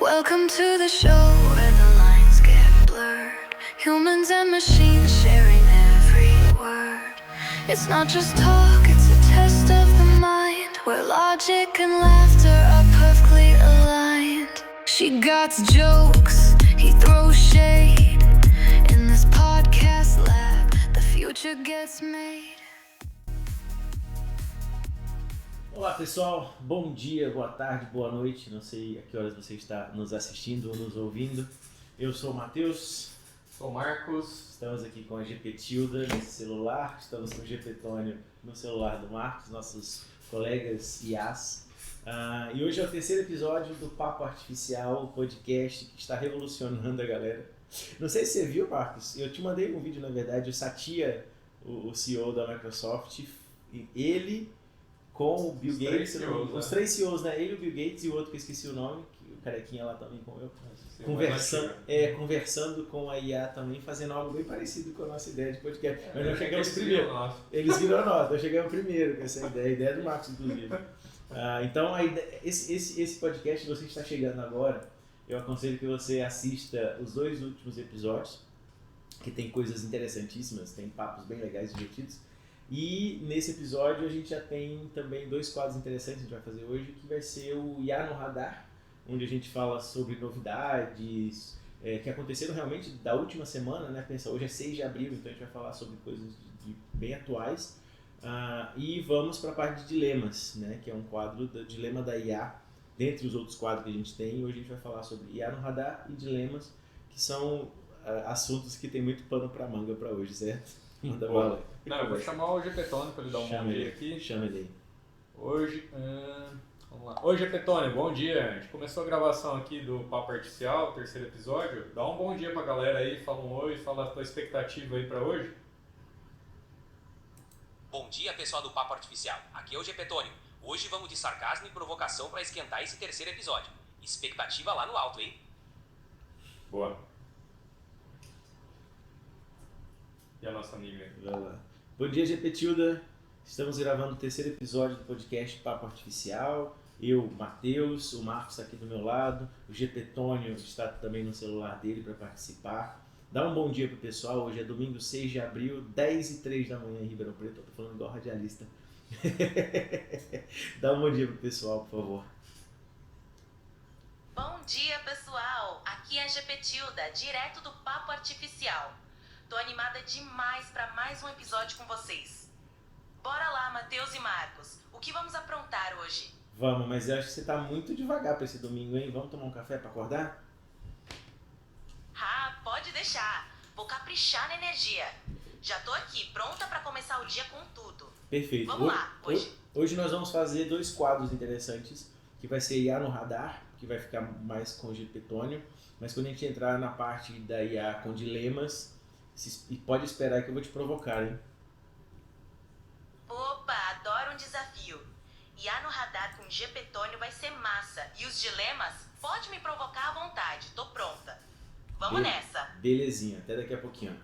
Welcome to the show where the lines get blurred. Humans and machines sharing every word. It's not just talk, it's a test of the mind, where logic and laughter are perfectly aligned. She got jokes, he throws shade. In this podcast lab, the future gets made. Olá pessoal, bom dia, boa tarde, boa noite, não sei a que horas você está nos assistindo ou nos ouvindo. Eu sou o Matheus. Sou o Marcos. Estamos aqui com a GP Tilda nesse celular, estamos com o GP Tônio no celular do Marcos, nossos colegas IAs. E hoje é o terceiro episódio do Papo Artificial, o podcast que está revolucionando a galera. Não sei se você viu, Marcos, eu te mandei um vídeo, na verdade, o Satya, o CEO da Microsoft, ele com o Bill Gates, os três CEOs, né? Ele, o Bill Gates e o outro que eu esqueci o nome, que o carequinha lá também com eu, conversando com a IA também, fazendo algo bem parecido com a nossa ideia de podcast. Mas nós chegamos primeiro. Eles viram nós, nós chegamos primeiro com essa ideia, a ideia do Marcos, inclusive. Então, esse podcast, você está chegando agora, eu aconselho que você assista os 2 últimos episódios, que tem coisas interessantíssimas, tem papos bem legais e divertidos. E nesse episódio a gente já tem também 2 quadros interessantes que a gente vai fazer hoje, que vai ser o IA no Radar, onde a gente fala sobre novidades que aconteceram realmente da última semana, né? Pensa, hoje é 6 de abril, então a gente vai falar sobre coisas bem atuais. E vamos para a parte de dilemas, né? Que é um quadro do dilema da IA, dentre os outros quadros que a gente tem. Hoje a gente vai falar sobre IA no Radar e dilemas, que são assuntos que tem muito pano para manga para hoje, certo? Manda bola. Não, eu vou chamar o GP Tônio para ele dar um bom dia aqui. Chama ele aí. Hoje, vamos lá. Oi, GP Tônio, bom dia. A gente começou a gravação aqui do Papo Artificial, terceiro episódio. Dá um bom dia pra galera aí, fala um oi, fala a tua expectativa aí pra hoje. Bom dia, pessoal do Papo Artificial. Aqui é o GP Tônio. Hoje vamos de sarcasmo e provocação para esquentar esse terceiro episódio. Expectativa lá no alto, hein? Boa. E a nossa amiga aí? Vai lá. Bom dia, GP Tilda. Estamos gravando o terceiro episódio do podcast Papo Artificial. Eu, Matheus, o Marcos está aqui do meu lado, o GP Tônio está também no celular dele para participar. Dá um bom dia pro pessoal, hoje é domingo 6 de abril, 10h03 da manhã em Ribeirão Preto. Eu tô falando igual radialista. Dá um bom dia pro pessoal, por favor. Bom dia, pessoal! Aqui é a GP Tilda, direto do Papo Artificial. Tô animada demais para mais um episódio com vocês. Bora lá, Matheus e Marcos. O que vamos aprontar hoje? Vamos, mas eu acho que você tá muito devagar para esse domingo, hein? Vamos tomar um café para acordar? Pode deixar. Vou caprichar na energia. Já tô aqui, pronta para começar o dia com tudo. Perfeito. Vamos lá, hoje nós vamos fazer 2 quadros interessantes, que vai ser IA no Radar, que vai ficar mais com o GP Tônio, mas quando a gente entrar na parte da IA com dilemas, pode esperar que eu vou te provocar, hein? Opa, adoro um desafio. IA no Radar com GP Tônio vai ser massa. E os dilemas, pode me provocar à vontade, tô pronta. Vamos nessa. Belezinha, até daqui a pouquinho.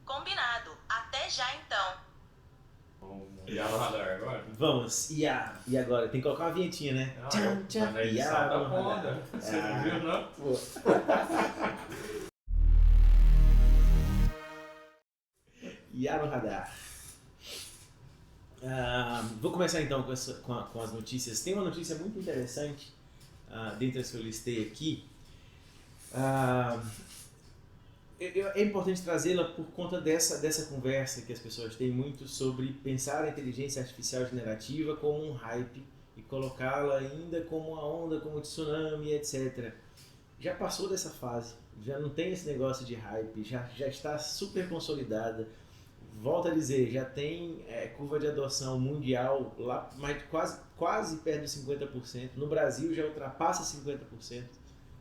Combinado, até já então. Vamos IA no radar agora? Vamos, IA. E agora? Tem que colocar uma vinhetinha, né? Tchau, tchau. IA no Radar. Você não viu, não? Pô. IA no Radar. Vou começar então com as notícias. Tem uma notícia muito interessante, dentre as que eu listei aqui. É importante trazê-la por conta dessa conversa que as pessoas têm muito sobre pensar a inteligência artificial generativa como um hype e colocá-la ainda como uma onda, como tsunami, etc. Já passou dessa fase, já não tem esse negócio de hype, já está super consolidada. Volto a dizer, já tem curva de adoção mundial lá, mas quase perto de 50%. No Brasil já ultrapassa 50%,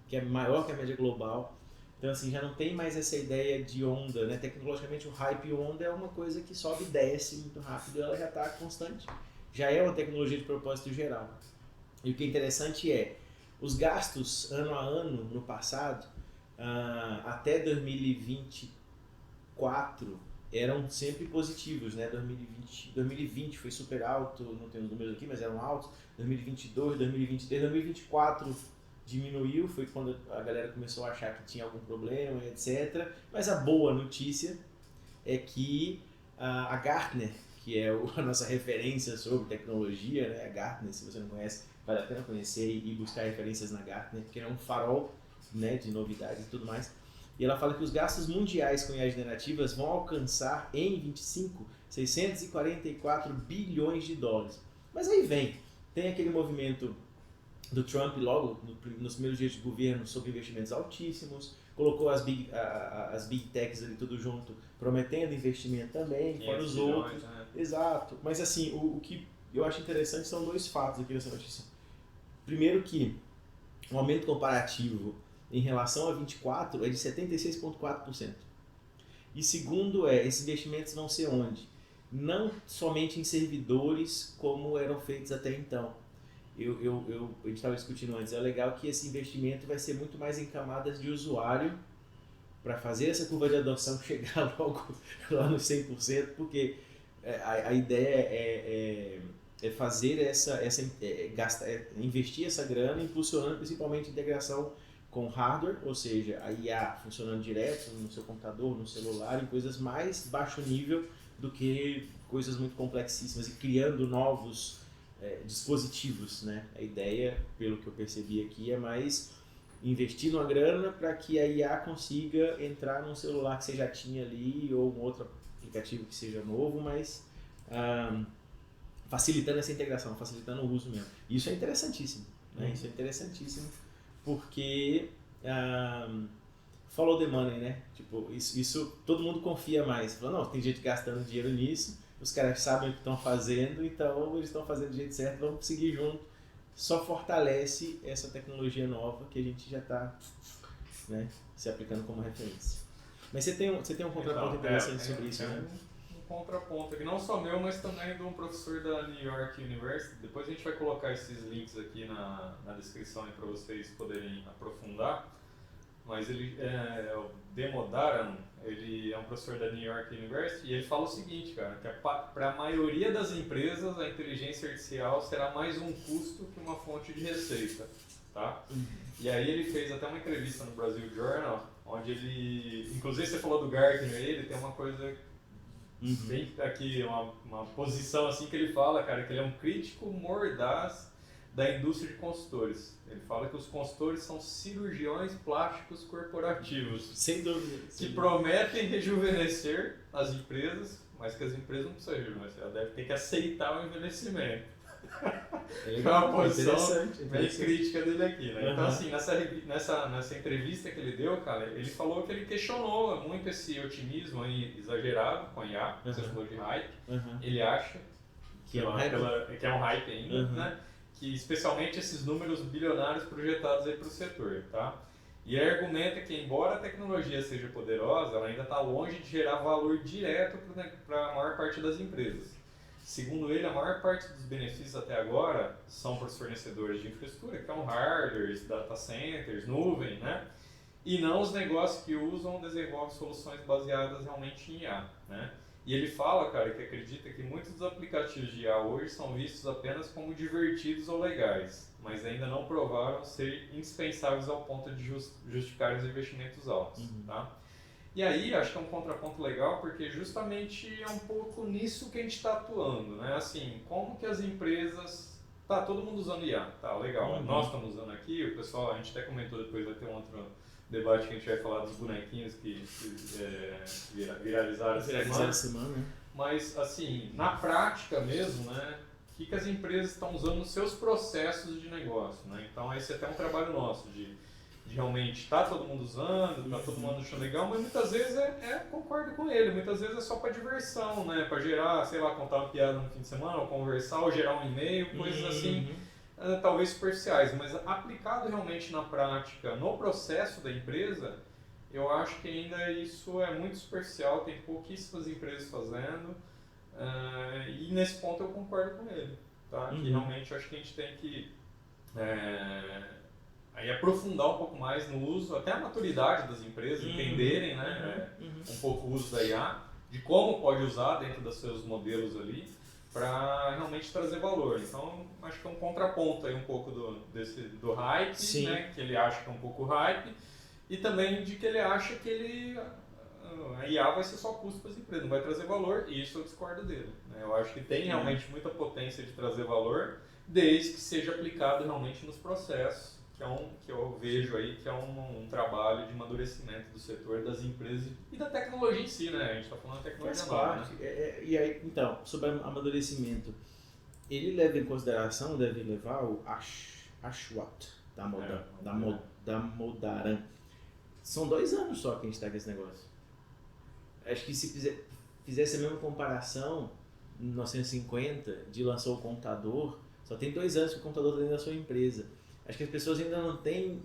que é maior que a média global. Então assim, já não tem mais essa ideia de onda, né? Tecnologicamente o hype onda é uma coisa que sobe e desce muito rápido, ela já está constante. Já é uma tecnologia de propósito geral. E o que é interessante é, os gastos ano a ano no passado, até 2024, eram sempre positivos, né? 2020 foi super alto, não tenho os números aqui, mas eram altos. 2022, 2023, 2024 diminuiu, foi quando a galera começou a achar que tinha algum problema, etc. Mas a boa notícia é que a Gartner, que é a nossa referência sobre tecnologia, né? A Gartner, se você não conhece, vale a pena conhecer e buscar referências na Gartner, porque é um farol, né, de novidades e tudo mais. E ela fala que os gastos mundiais com IA generativas vão alcançar, em 25, 644 bilhões de dólares. Mas aí tem aquele movimento do Trump logo nos primeiros dias de governo sobre investimentos altíssimos, colocou as big techs ali tudo junto, prometendo investimento também, fora os outros. Né? Exato. Mas assim, o que eu acho interessante são dois fatos aqui nessa notícia. Primeiro que o aumento comparativo em relação a 24 é de 76,4%. E segundo esses investimentos vão ser onde? Não somente em servidores como eram feitos até então. A gente estava discutindo antes, é legal que esse investimento vai ser muito mais em camadas de usuário para fazer essa curva de adoção chegar logo lá nos 100%, porque a ideia é fazer investir essa grana, impulsionando principalmente a integração com hardware, ou seja, a IA funcionando direto no seu computador, no celular, em coisas mais baixo nível do que coisas muito complexíssimas e criando novos dispositivos, né? A ideia, pelo que eu percebi aqui, é mais investir numa grana para que a IA consiga entrar num celular que você já tinha ali ou um outro aplicativo que seja novo, mas facilitando essa integração, facilitando o uso mesmo. Isso é interessantíssimo, né? Isso é interessantíssimo porque follow the money, né? Tipo, isso todo mundo confia mais. Fala, não, tem gente gastando dinheiro nisso, os caras sabem o que estão fazendo, então eles estão fazendo do jeito certo, vamos seguir junto. Só fortalece essa tecnologia nova que a gente já está, né, se aplicando como referência. Mas você tem um contraponto interessante sobre isso, né? Um contraponto aqui, não só meu, mas também de um professor da New York University. Depois a gente vai colocar esses links aqui na descrição para vocês poderem aprofundar. Mas ele o Demo Dharan, ele é um professor da New York University e ele fala o seguinte, cara, que para a maioria das empresas a inteligência artificial será mais um custo que uma fonte de receita, tá? E aí ele fez até uma entrevista no Brasil Journal, onde ele, inclusive você falou do Gartner aí, ele tem uma coisa bem aqui, uma posição assim que ele fala, cara, que ele é um crítico mordaz da indústria de consultores. Ele fala que os consultores são cirurgiões plásticos corporativos. Sem dúvida. Que prometem rejuvenescer as empresas, mas que as empresas não precisam rejuvenescer. Ela deve ter que aceitar o envelhecimento. É uma posição bem crítica dele aqui, né? Então, assim, nessa entrevista que ele deu, cara, ele falou que ele questionou muito esse otimismo aí exagerado com a IA, você falou de hype. Ele acha que é um hype ainda, né? Que especialmente esses números bilionários projetados aí para o setor, tá? E ele argumenta que, embora a tecnologia seja poderosa, ela ainda está longe de gerar valor direto para a maior parte das empresas. Segundo ele, a maior parte dos benefícios até agora são para os fornecedores de infraestrutura, que são hardwares, data centers, nuvem, né? E não os negócios que usam ou desenvolvem soluções baseadas realmente em IA, né? E ele fala, cara, que acredita que muitos dos aplicativos de IA hoje são vistos apenas como divertidos ou legais, mas ainda não provaram ser indispensáveis ao ponto de justificar os investimentos altos, tá? E aí, acho que é um contraponto legal, porque justamente é um pouco nisso que a gente está atuando, né? Assim, como que as empresas... Tá, todo mundo usando IA, tá, legal. Nós estamos usando aqui, o pessoal, a gente até comentou depois, vai ter um outro debate que a gente vai falar dos bonequinhos que viralizaram essa semana. Mas, assim, na prática mesmo, né, o que as empresas estão usando nos seus processos de negócio, né? Então, esse é até um trabalho nosso, de realmente tá todo mundo usando, tá todo mundo achando legal, mas muitas vezes concordo com ele, muitas vezes é só para diversão, né? Para gerar, sei lá, contar uma piada no fim de semana, ou conversar, ou gerar um e-mail, coisas assim. Talvez superficiais, mas aplicado realmente na prática, no processo da empresa, eu acho que ainda isso é muito superficial, tem pouquíssimas empresas fazendo, e nesse ponto eu concordo com ele, tá? Que realmente eu acho que a gente tem que aí aprofundar um pouco mais no uso, até a maturidade das empresas, entenderem, né, um pouco o uso da IA, de como pode usar dentro dos seus modelos ali para realmente trazer valor. Então, acho que é um contraponto aí um pouco do hype, né, que ele acha que é um pouco hype, e também de que ele acha que a IA vai ser só custo para as empresas, não vai trazer valor, e isso eu discordo dele. Né? Eu acho que tem realmente muita potência de trazer valor, desde que seja aplicado realmente nos processos, que eu vejo aí que é um trabalho de amadurecimento do setor, das empresas e da tecnologia em si, né? A gente está falando da tecnologia nova, né? E aí, então, sobre amadurecimento, ele leva em consideração, deve levar o Ashwat da Modaran. São 2 anos só que a gente está com esse negócio. Acho que se fizesse a mesma comparação, em 1950, de lançou o computador, só tem 2 anos que o computador está dentro da sua empresa. Acho que as pessoas ainda não têm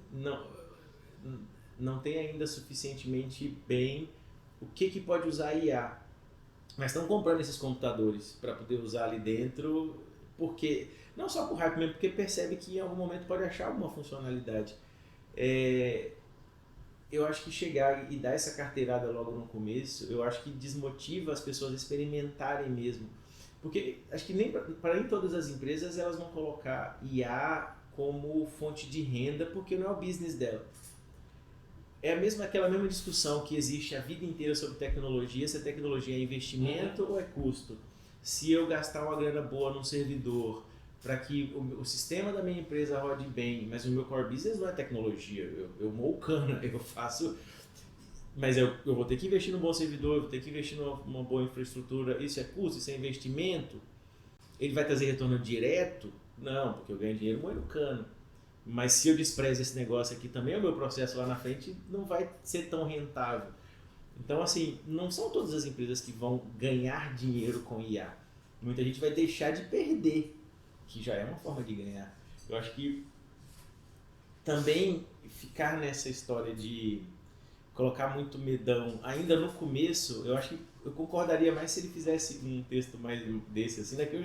ainda suficientemente bem o que pode usar a IA. Mas estão comprando esses computadores para poder usar ali dentro, porque não só por hype mesmo, porque percebe que em algum momento pode achar alguma funcionalidade. Eu acho que chegar e dar essa carteirada logo no começo, eu acho que desmotiva as pessoas a experimentarem mesmo. Porque acho que nem todas as empresas elas vão colocar IA como fonte de renda, porque não é o business dela. É aquela mesma discussão que existe a vida inteira sobre tecnologia, se a tecnologia é investimento ou é custo. Se eu gastar uma grana boa num servidor para que o sistema da minha empresa rode bem, mas o meu core business não é tecnologia, eu moo cana, eu faço... Mas eu vou ter que investir num bom servidor, eu vou ter que investir numa boa infraestrutura, isso é custo, isso é investimento? Ele vai trazer retorno direto? Não, porque eu ganho dinheiro moendo cano. Mas se eu desprezo esse negócio aqui também, o meu processo lá na frente não vai ser tão rentável. Então, assim, não são todas as empresas que vão ganhar dinheiro com IA. Muita gente vai deixar de perder, que já é uma forma de ganhar. Eu acho que também ficar nessa história de colocar muito medão ainda no começo, eu acho que eu concordaria mais se ele fizesse um texto mais desse, assim, daqui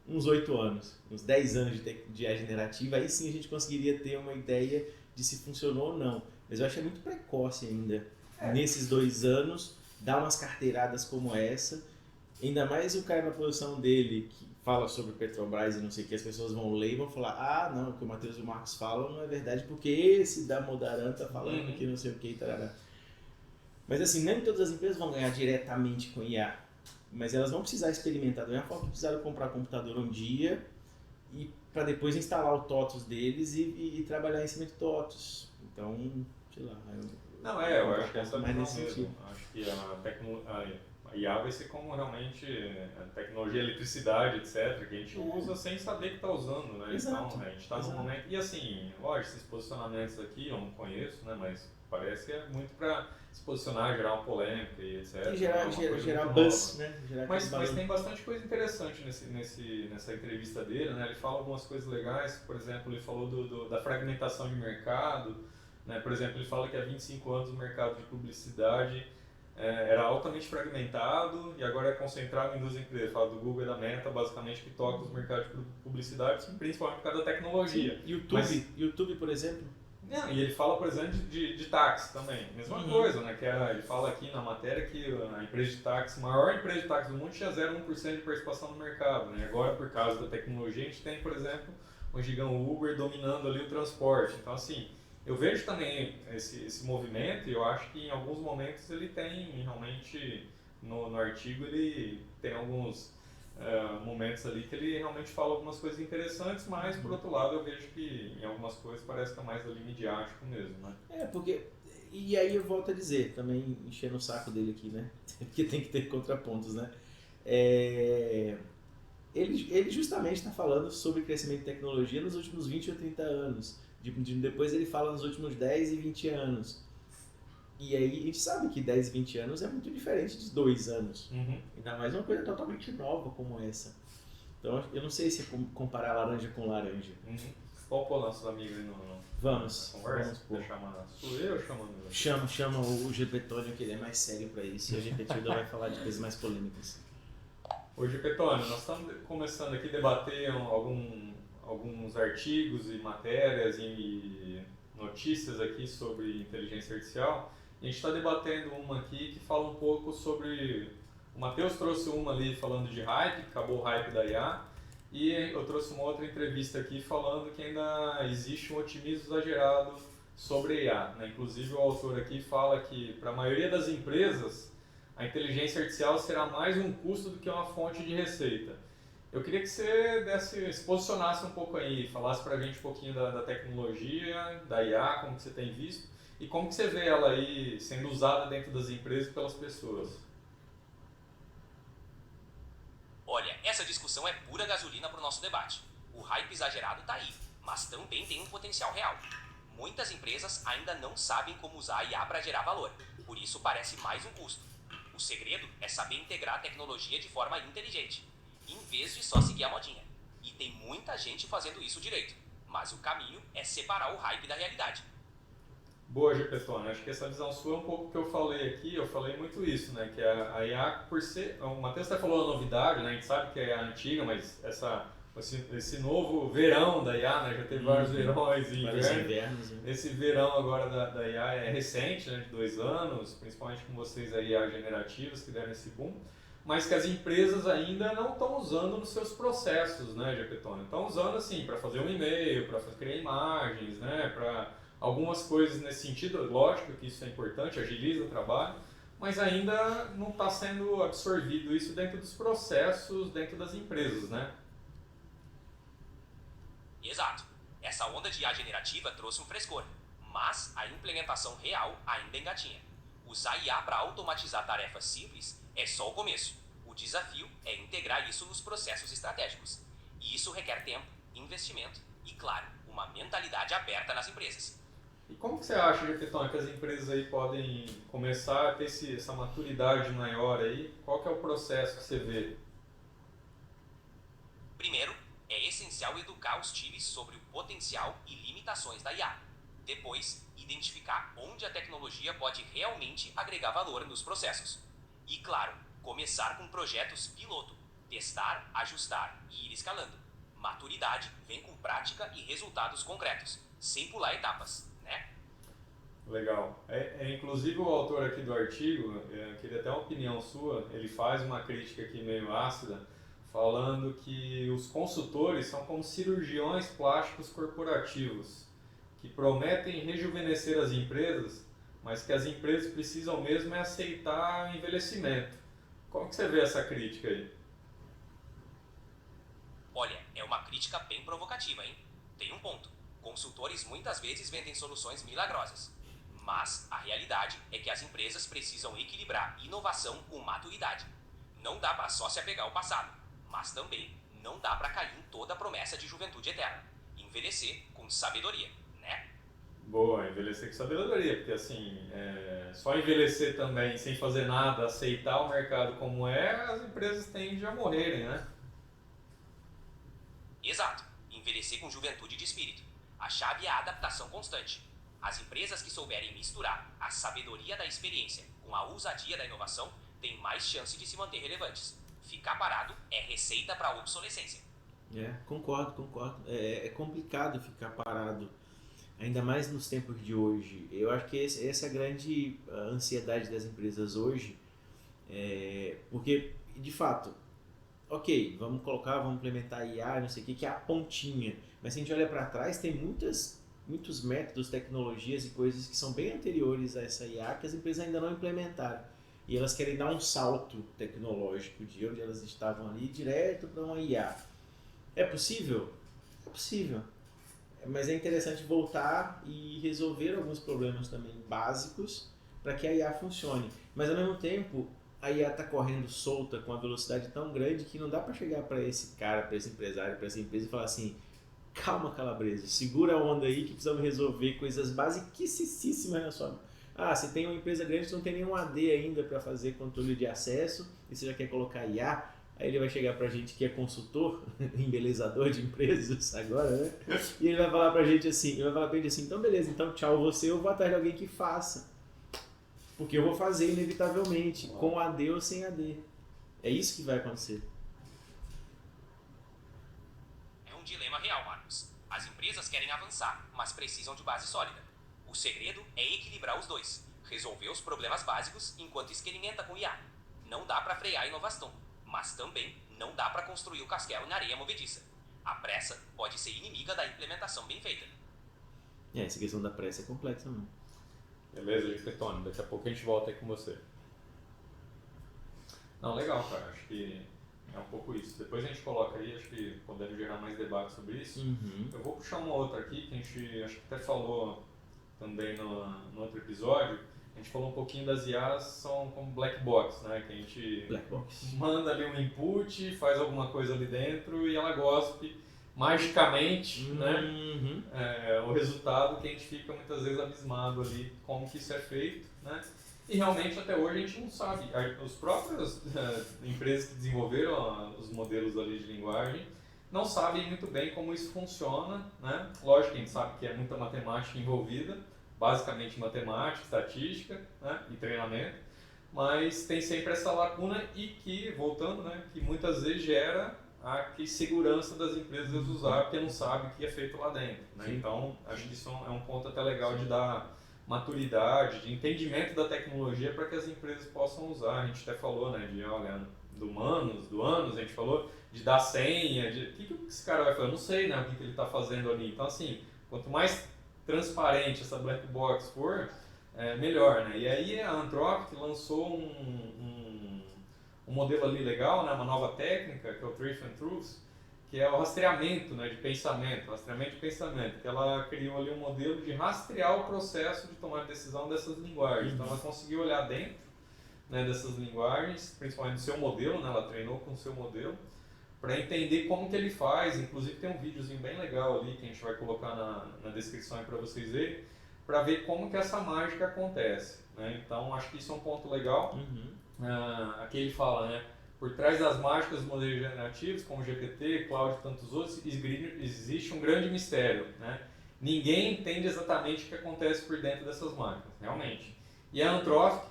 uns 8 anos, uns 10 anos de IA generativa, aí sim a gente conseguiria ter uma ideia de se funcionou ou não. Mas eu acho que é muito precoce ainda, nesses 2 anos, dar umas carteiradas como essa, ainda mais o cara na posição dele, que fala sobre Petrobras e não sei o que, as pessoas vão ler e vão falar, não, o que o Matheus e o Marcos falam não é verdade, porque esse da Modaran tá falando que não sei o que, tarará. Mas assim, nem todas as empresas vão ganhar diretamente com IA. Mas elas vão precisar experimentar da mesma forma que precisaram comprar computador um dia e para depois instalar o TOTUS deles e trabalhar em cima de TOTUS. Então, sei lá. Eu acho que essa é mais nesse sentido. Acho que a IA vai ser como realmente a tecnologia, a eletricidade, etc., que a gente usa sem saber que está usando, né? Exato. Então, a gente está num momento... E assim, lógico, esses posicionamentos aqui eu não conheço, né? Mas parece que é muito para se posicionar, gerar uma polêmica e etc. E gerar buzz, né? Mas tem bastante coisa interessante nessa entrevista dele, né? Ele fala algumas coisas legais, por exemplo, ele falou da fragmentação de mercado, né? Por exemplo, ele fala que há 25 anos o mercado de publicidade era altamente fragmentado e agora é concentrado em 2 empresas. Ele fala do Google e da Meta, basicamente, que tocam os mercados de publicidade, principalmente por causa da tecnologia. Sim. YouTube, por exemplo. E ele fala, por exemplo, de táxi também. Mesma coisa, né? Ele fala aqui na matéria que a empresa de táxi, a maior empresa de táxi do mundo, tinha 0,1% de participação no mercado. Né? Agora, por causa da tecnologia, a gente tem, por exemplo, o gigante Uber dominando ali o transporte. Então, assim, eu vejo também esse movimento e eu acho que em alguns momentos ele tem realmente, no artigo, ele tem alguns momentos ali que ele realmente fala algumas coisas interessantes, mas por outro lado eu vejo que em algumas coisas parece que é mais ali midiático mesmo, né? Porque... E aí eu volto a dizer, também enchendo o saco dele aqui, né? Porque tem que ter contrapontos, né? Ele justamente está falando sobre crescimento de tecnologia nos últimos 20 ou 30 anos. Depois ele fala nos últimos 10 e 20 anos. E aí a gente sabe que 10 e 20 anos é muito diferente de 2 anos. Ainda mais uma coisa totalmente nova como essa. Então eu não sei se comparar laranja com laranja. Vamos pôr nossos amigos aí no Vamos. Vamos pôr. Sou eu ou chamando? Chama o Gepetônio, que ele é mais sério para isso. E a Gepetilda vai falar de coisas mais polêmicas. Ô Gepetônio, nós estamos começando aqui a debater alguns artigos e matérias e notícias aqui sobre inteligência artificial. A gente está debatendo uma aqui que fala um pouco sobre... O Matheus trouxe uma ali falando de hype, acabou o hype da IA, e eu trouxe uma outra entrevista aqui falando que ainda existe um otimismo exagerado sobre IA, né? Inclusive o autor aqui fala que para a maioria das empresas a inteligência artificial será mais um custo do que uma fonte de receita. Eu queria que você se posicionasse um pouco aí, falasse para a gente um pouquinho da tecnologia, da IA, como que você tem visto, e como que você vê ela aí sendo usada dentro das empresas pelas pessoas. Olha, essa discussão é pura gasolina para o nosso debate. O hype exagerado está aí, mas também tem um potencial real. Muitas empresas ainda não sabem como usar a IA para gerar valor, por isso parece mais um custo. O segredo é saber integrar a tecnologia de forma inteligente, em vez de só seguir a modinha. E tem muita gente fazendo isso direito, mas o caminho é separar o hype da realidade. Boa, Gepetone. Acho que essa visão sua é um pouco que eu falei aqui, eu falei muito isso, né? Que a IA, por ser... O Matheus até falou a novidade, né? A gente sabe que é a antiga, mas esse novo verão da IA, né? Já teve vários verões e invernos. Né? Esse verão agora da IA é recente, né? De 2 anos, principalmente com vocês aí, IA generativas, que deram esse boom. Mas que as empresas ainda não estão usando nos seus processos, né, Gepetone? Estão usando, assim, para fazer um e-mail, para criar imagens, né? Para... algumas coisas nesse sentido, lógico que isso é importante, agiliza o trabalho, mas ainda não está sendo absorvido isso dentro dos processos, dentro das empresas, né? Exato. Essa onda de IA generativa trouxe um frescor, mas a implementação real ainda engatinha. Usar IA para automatizar tarefas simples é só o começo. O desafio é integrar isso nos processos estratégicos. E isso requer tempo, investimento e, claro, uma mentalidade aberta nas empresas. E como que você acha, Gepetone, que as empresas aí podem começar a ter essa maturidade maior aí? Qual que é o processo que você vê? Primeiro, é essencial educar os times sobre o potencial e limitações da IA. Depois, identificar onde a tecnologia pode realmente agregar valor nos processos. E, claro, começar com projetos piloto, testar, ajustar e ir escalando. Maturidade vem com prática e resultados concretos, sem pular etapas. Legal. Inclusive o autor aqui do artigo, queria até uma opinião sua, ele faz uma crítica aqui meio ácida, falando que os consultores são como cirurgiões plásticos corporativos, que prometem rejuvenescer as empresas, mas que as empresas precisam mesmo é aceitar o envelhecimento. Como que você vê essa crítica aí? Olha, é uma crítica bem provocativa, hein? Tem um ponto. Consultores muitas vezes vendem soluções milagrosas. Mas a realidade é que as empresas precisam equilibrar inovação com maturidade. Não dá para só se apegar ao passado, mas também não dá para cair em toda a promessa de juventude eterna. Envelhecer com sabedoria, né? Boa, envelhecer com sabedoria, porque assim, só envelhecer também sem fazer nada, aceitar o mercado como é, as empresas tendem a morrerem, né? Exato, envelhecer com juventude de espírito. A chave é a adaptação constante. As empresas que souberem misturar a sabedoria da experiência com a ousadia da inovação têm mais chance de se manter relevantes. Ficar parado é receita para a obsolescência. Concordo. É complicado ficar parado, ainda mais nos tempos de hoje. Eu acho que essa é a grande ansiedade das empresas hoje, porque, de fato, ok, vamos implementar IA, não sei o que é a pontinha, mas se a gente olha para trás, tem muitos métodos, tecnologias e coisas que são bem anteriores a essa IA que as empresas ainda não implementaram. E elas querem dar um salto tecnológico de onde elas estavam ali direto para uma IA. É possível? É possível. Mas é interessante voltar e resolver alguns problemas também básicos para que a IA funcione. Mas ao mesmo tempo, a IA está correndo solta com uma velocidade tão grande que não dá para chegar para esse cara, para esse empresário, para essa empresa e falar assim: calma, Calabresa, segura a onda aí que precisamos resolver coisas basiquíssimas na sua mão. Você tem uma empresa grande que não tem nenhum AD ainda para fazer controle de acesso e você já quer colocar IA, aí ele vai chegar pra gente que é consultor, embelezador de empresas agora, né? E ele vai falar pra gente assim, então beleza, então tchau você, eu vou atrás de alguém que faça. Porque eu vou fazer inevitavelmente, com AD ou sem AD. É isso que vai acontecer. É um dilema real, Marcos. As empresas querem avançar, mas precisam de base sólida. O segredo é equilibrar os dois, resolver os problemas básicos enquanto experimenta com IA. Não dá para frear a inovação, mas também não dá para construir o castelo na areia movediça. A pressa pode ser inimiga da implementação bem feita. Essa questão da pressa é complexa, não. Beleza, Gipetone, daqui a pouco a gente volta aí com você. Não, legal, cara, acho que é um pouco isso. Depois a gente coloca aí, acho que podemos gerar mais debate sobre isso. Eu vou puxar uma outra aqui, que a gente acho que até falou também no outro episódio. A gente falou um pouquinho das IAs, são como black box, né? Que a gente manda ali um input, faz alguma coisa ali dentro e ela gospe magicamente, né? O resultado que a gente fica muitas vezes abismado ali como que isso é feito, né? E realmente até hoje a gente não sabe. Os próprios empresas que desenvolveram os modelos ali de linguagem não sabem muito bem como isso funciona, né? Lógico que a gente sabe que é muita matemática envolvida, basicamente matemática, estatística, né? E treinamento, mas tem sempre essa lacuna e que, voltando, né? Que muitas vezes gera a segurança das empresas usar porque não sabe o que é feito lá dentro, né? Então acho que isso é um ponto até legal de dar maturidade, de entendimento da tecnologia para que as empresas possam usar. A gente até falou, né, de, olha, do anos, a gente falou de dar senha, de o que esse cara vai fazer? Eu não sei, né, o que ele está fazendo ali. Então, assim, quanto mais transparente essa black box for, melhor, né? E aí a Anthropic lançou um modelo ali legal, né, uma nova técnica, que é o Truth and Truth, que é o rastreamento, né, de pensamento, que ela criou ali um modelo de rastrear o processo de tomar decisão dessas linguagens. Então ela conseguiu olhar dentro, né, dessas linguagens, principalmente do seu modelo, né, ela treinou com o seu modelo, para entender como que ele faz. Inclusive tem um videozinho bem legal ali que a gente vai colocar na descrição para vocês verem, para ver como que essa mágica acontece, né? Então acho que isso é um ponto legal. Aqui ele fala, né? Por trás das mágicas dos modelos generativos, como GPT, Claude e tantos outros, existe um grande mistério, né? Ninguém entende exatamente o que acontece por dentro dessas máquinas, realmente. E a Anthropic,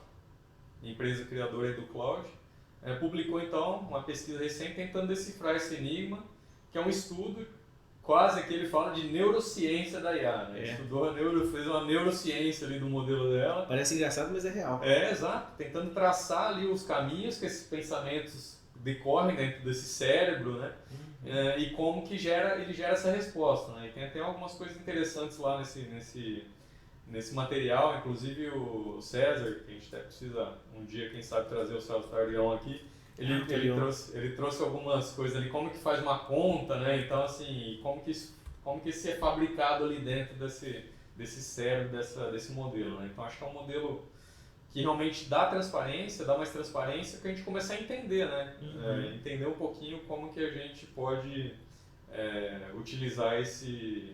empresa criadora do Claude, publicou então uma pesquisa recente tentando decifrar esse enigma, que é um estudo quase que ele fala de neurociência da IA, né? Fez uma neurociência ali do modelo dela. Parece engraçado, mas é real. Exato. Tentando traçar ali os caminhos que esses pensamentos decorrem dentro desse cérebro, né? E como que ele gera essa resposta, né? E tem até algumas coisas interessantes lá nesse material, inclusive o César, que a gente até precisa um dia, quem sabe, trazer o César Tardion aqui. Ele trouxe algumas coisas ali, como que faz uma conta, né? Então, assim, como que isso é fabricado ali dentro desse cérebro, desse modelo, né? Então, acho que é um modelo que realmente dá mais transparência, que a gente começa a entender, né? Entender um pouquinho como que a gente pode utilizar esses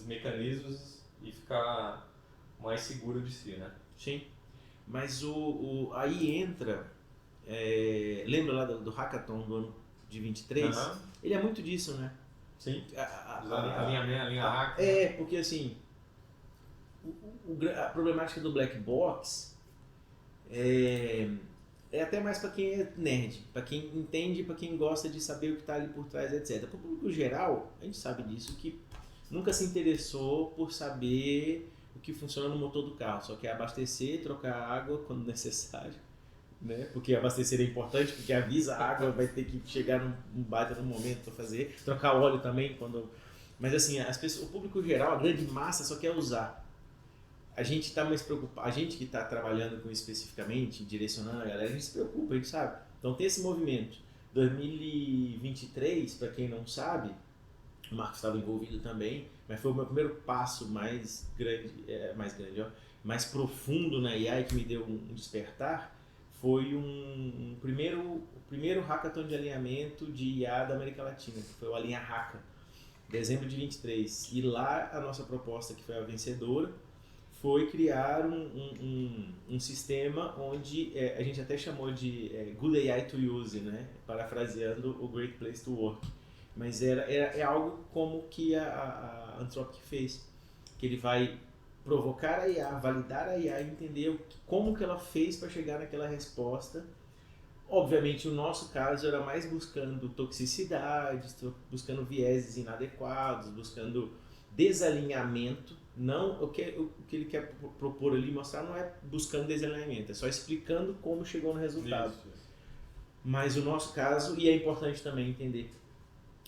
mecanismos e ficar mais seguro de si, né? Sim, mas aí entra... lembra lá do Hackathon do ano de 23? Ele é muito disso, né? Sim. A linha hack. Porque assim, a problemática do black box é até mais para quem é nerd, para quem entende, para quem gosta de saber o que está ali por trás, etc. Para o público geral, a gente sabe disso, que nunca se interessou por saber o que funciona no motor do carro, só quer abastecer, trocar água quando necessário. Né? Porque abastecer é importante, porque avisa a água, vai ter que chegar num baita no momento para fazer, trocar óleo também quando... Mas assim, o público geral, a grande massa só quer usar. A gente está mais preocupado, a gente que está trabalhando com isso especificamente, direcionando a galera, a gente se preocupa, a gente sabe. Então tem esse movimento. 2023, para quem não sabe, o Marcos estava envolvido também, mas foi o meu primeiro passo mais profundo na IA, que me deu um despertar. Foi o primeiro hackathon de alinhamento de IA da América Latina, que foi o Alinha Hacka, dezembro de 23. E lá a nossa proposta, que foi a vencedora, foi criar um sistema onde a gente até chamou de Good AI to Use, né? Parafraseando o Great Place to Work. Mas é algo como que a Anthropic fez, que ele vai provocar a IA, validar a IA e entender como que ela fez para chegar naquela resposta. Obviamente, o nosso caso era mais buscando toxicidades, buscando vieses inadequados, buscando desalinhamento. Não, o que ele quer propor ali, mostrar, não é buscando desalinhamento, é só explicando como chegou no resultado. Isso. Mas o nosso caso, e é importante também entender,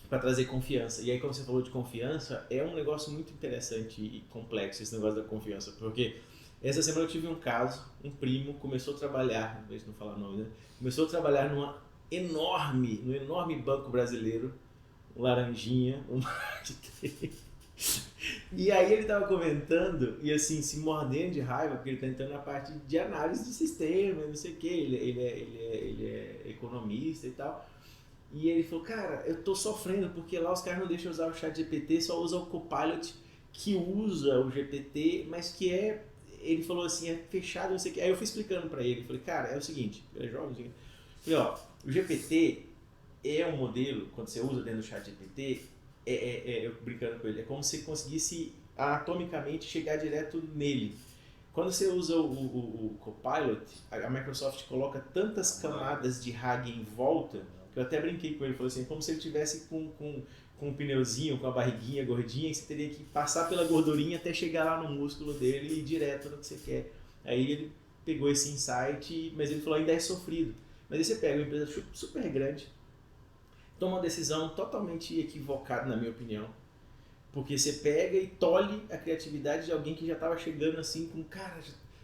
para trazer confiança. E aí, como você falou de confiança, é um negócio muito interessante e complexo esse negócio da confiança, porque essa semana eu tive um caso, um primo começou a trabalhar, talvez não falar nome, né? Começou a trabalhar no enorme banco brasileiro, um laranjinha, um marketing. E aí ele tava comentando, e assim, se mordendo de raiva, porque ele tá entrando na parte de análise de sistema, não sei o que, ele é economista e tal. E ele falou, cara, eu tô sofrendo, porque lá os caras não deixam usar o ChatGPT, só usa o Copilot, que usa o GPT, mas que é, ele falou assim, é fechado, não sei o que. Aí eu fui explicando pra ele, falei, cara, é o seguinte, ele é jovem, assim. Falei, ó, o GPT é um modelo, quando você usa dentro do ChatGPT, eu brincando com ele, é como se você conseguisse anatomicamente chegar direto nele. Quando você usa o Copilot, a Microsoft coloca tantas camadas de RAG em volta, que eu até brinquei com ele, falei assim, como se ele tivesse com um pneuzinho, com a barriguinha gordinha, e você teria que passar pela gordurinha até chegar lá no músculo dele e ir direto no que você quer. Aí ele pegou esse insight, mas ele falou, ainda é sofrido. Mas aí você pega uma empresa super grande, toma uma decisão totalmente equivocada, na minha opinião. Porque você pega e tolhe a criatividade de alguém que já estava chegando assim com cara.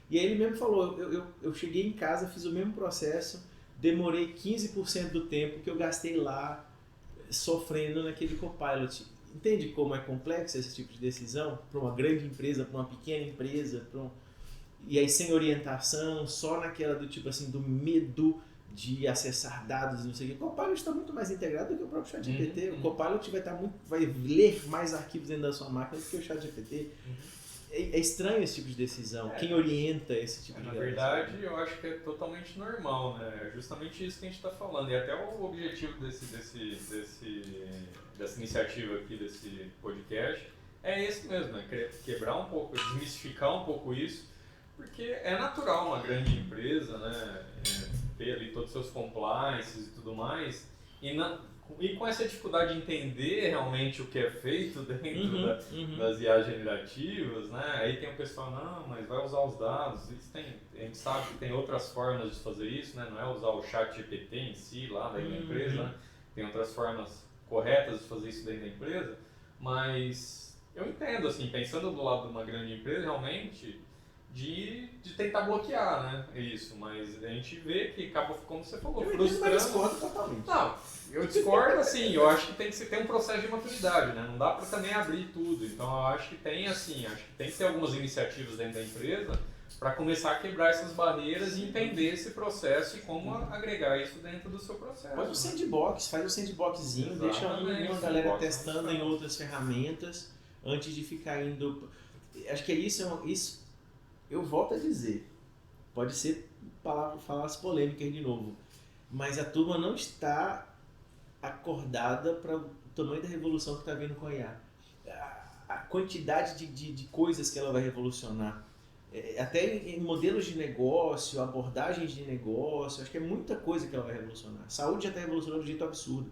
E aí ele mesmo falou, eu cheguei em casa, fiz o mesmo processo, demorei 15% do tempo que eu gastei lá sofrendo naquele Copilot. Entende como é complexo esse tipo de decisão? Para uma grande empresa, para uma pequena empresa, e aí sem orientação, só naquela do tipo assim, do medo de acessar dados, não sei o que. O Copilot está muito mais integrado do que o próprio ChatGPT. O Copilot vai ler mais arquivos dentro da sua máquina do que o ChatGPT. É estranho esse tipo de decisão. Quem orienta esse tipo de Na decisão? verdade, eu acho que é totalmente normal, né? É justamente isso que a gente está falando. E até o objetivo dessa iniciativa aqui, desse podcast, é esse mesmo, né? Quebrar um pouco, desmistificar um pouco isso, porque é natural uma grande empresa, né? Ter ali todos os seus compliances e tudo mais, e com essa dificuldade de entender realmente o que é feito dentro das IA generativas, né? Aí tem o pessoal, não, mas vai usar os dados, a gente sabe que tem outras formas de fazer isso, né? Não é usar o ChatGPT em si lá dentro da empresa, né? Tem outras formas corretas de fazer isso dentro da empresa, mas eu entendo, assim, pensando do lado de uma grande empresa, realmente, de tentar bloquear, né, isso, mas a gente vê que acaba, como você falou, frustrando. Eu discordo totalmente. Não, eu discordo, assim, eu acho que tem que ter um processo de maturidade, né, não dá para também abrir tudo, então eu acho que tem, assim, que ter algumas iniciativas dentro da empresa para começar a quebrar essas barreiras e entender esse processo e como agregar isso dentro do seu processo. Faz um sandbox, faz um sandboxzinho, deixa uma galera testando em outras ferramentas antes de ficar indo. Acho que é isso. Eu volto a dizer, pode ser palavras polêmicas de novo, mas a turma não está acordada para o tamanho da revolução que está vindo com a IA. A quantidade de coisas que ela vai revolucionar, até em modelos de negócio, abordagens de negócio, acho que é muita coisa que ela vai revolucionar. A saúde já está revolucionando de um jeito absurdo.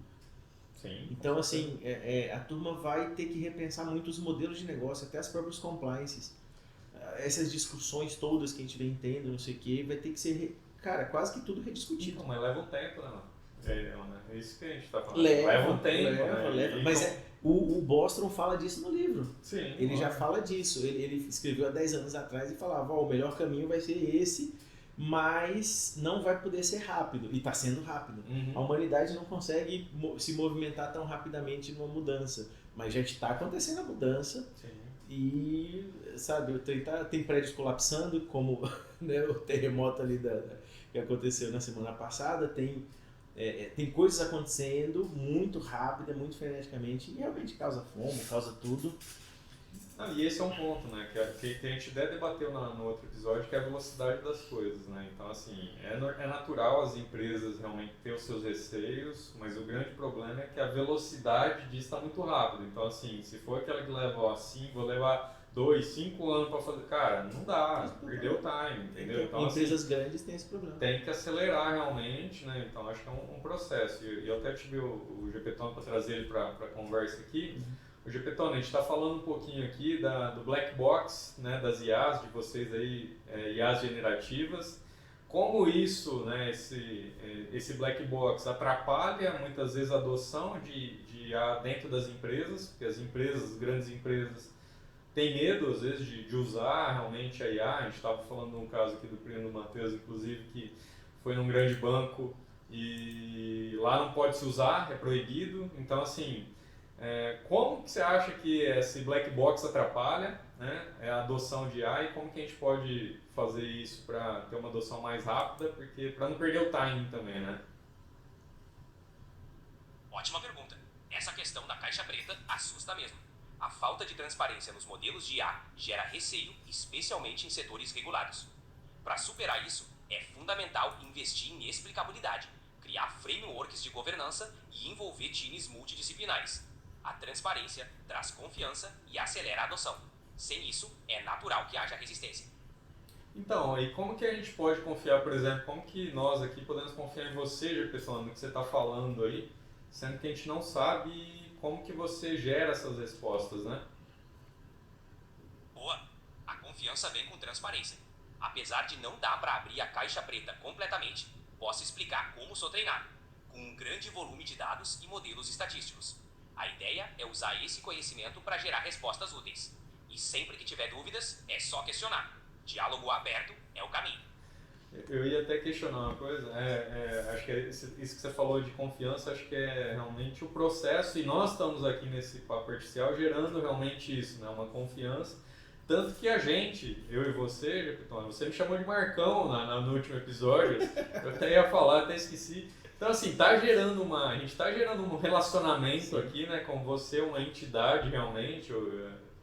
Sim. Então, assim, a turma vai ter que repensar muito os modelos de negócio, até as próprias compliances. Essas discussões todas que a gente vem tendo, não sei o que, vai ter que ser, cara, quase que tudo rediscutido. Não, mas leva um tempo, né? É isso que a gente está falando. Leva um tempo, leva. Mas o Bostrom fala disso no livro. Sim. Ele já fala disso. Ele escreveu há 10 anos atrás e falava, o melhor caminho vai ser esse, mas não vai poder ser rápido. E está sendo rápido. A humanidade não consegue se movimentar tão rapidamente numa mudança. Mas já está acontecendo a mudança. Sim. E, sabe, tem prédios colapsando, como né, o terremoto ali que aconteceu na semana passada, tem coisas acontecendo muito rápida, muito freneticamente, e realmente causa fome, causa tudo. Não, e esse é um ponto, né, que a gente até debateu no outro episódio, que é a velocidade das coisas, né? Então, assim, é natural as empresas realmente ter os seus receios, mas o grande problema é que a velocidade disso está muito rápido. Então, assim, se for aquela que leva vou levar 2, 5 anos para fazer, cara, não dá, perdeu o time, entendeu? Então, empresas grandes têm esse problema. Tem que acelerar realmente, né? Então, acho que é um processo. E eu até tive o GPTON para trazer ele para a conversa aqui, O Gepetone, a gente está falando um pouquinho aqui do black box, né, das IAs, de vocês aí, IAs generativas. Como isso, né, esse black box atrapalha muitas vezes a adoção de IA dentro das empresas, porque as grandes empresas, têm medo às vezes de usar realmente a IA. A gente estava falando de um caso aqui do primo do Matheus, inclusive, que foi num grande banco e lá não pode se usar, é proibido. Então, assim, como que você acha que esse black box atrapalha, né, a adoção de IA, e como que a gente pode fazer isso para ter uma adoção mais rápida, porque para não perder o timing também, né? Ótima pergunta. Essa questão da caixa preta assusta mesmo. A falta de transparência nos modelos de IA gera receio, especialmente em setores regulados. Para superar isso, é fundamental investir em explicabilidade, criar frameworks de governança e envolver times multidisciplinares. A transparência traz confiança e acelera a adoção. Sem isso, é natural que haja resistência. Então, e como que a gente pode confiar, por exemplo, como que nós aqui podemos confiar em você, Jefferson, no que você está falando aí, sendo que a gente não sabe como que você gera essas respostas, né? Boa! A confiança vem com transparência. Apesar de não dar para abrir a caixa preta completamente, posso explicar como sou treinado, com um grande volume de dados e modelos estatísticos. A ideia é usar esse conhecimento para gerar respostas úteis. E sempre que tiver dúvidas, é só questionar. Diálogo aberto é o caminho. Eu ia até questionar uma coisa, acho que isso que você falou de confiança, acho que é realmente o processo, e nós estamos aqui nesse papo artificial gerando realmente isso, né, uma confiança. Tanto que a gente, eu e você, Jefferson, você me chamou de Marcão no último episódio, eu até ia falar, até esqueci. Então, assim, a gente está gerando um relacionamento aqui, né, com você, uma entidade realmente,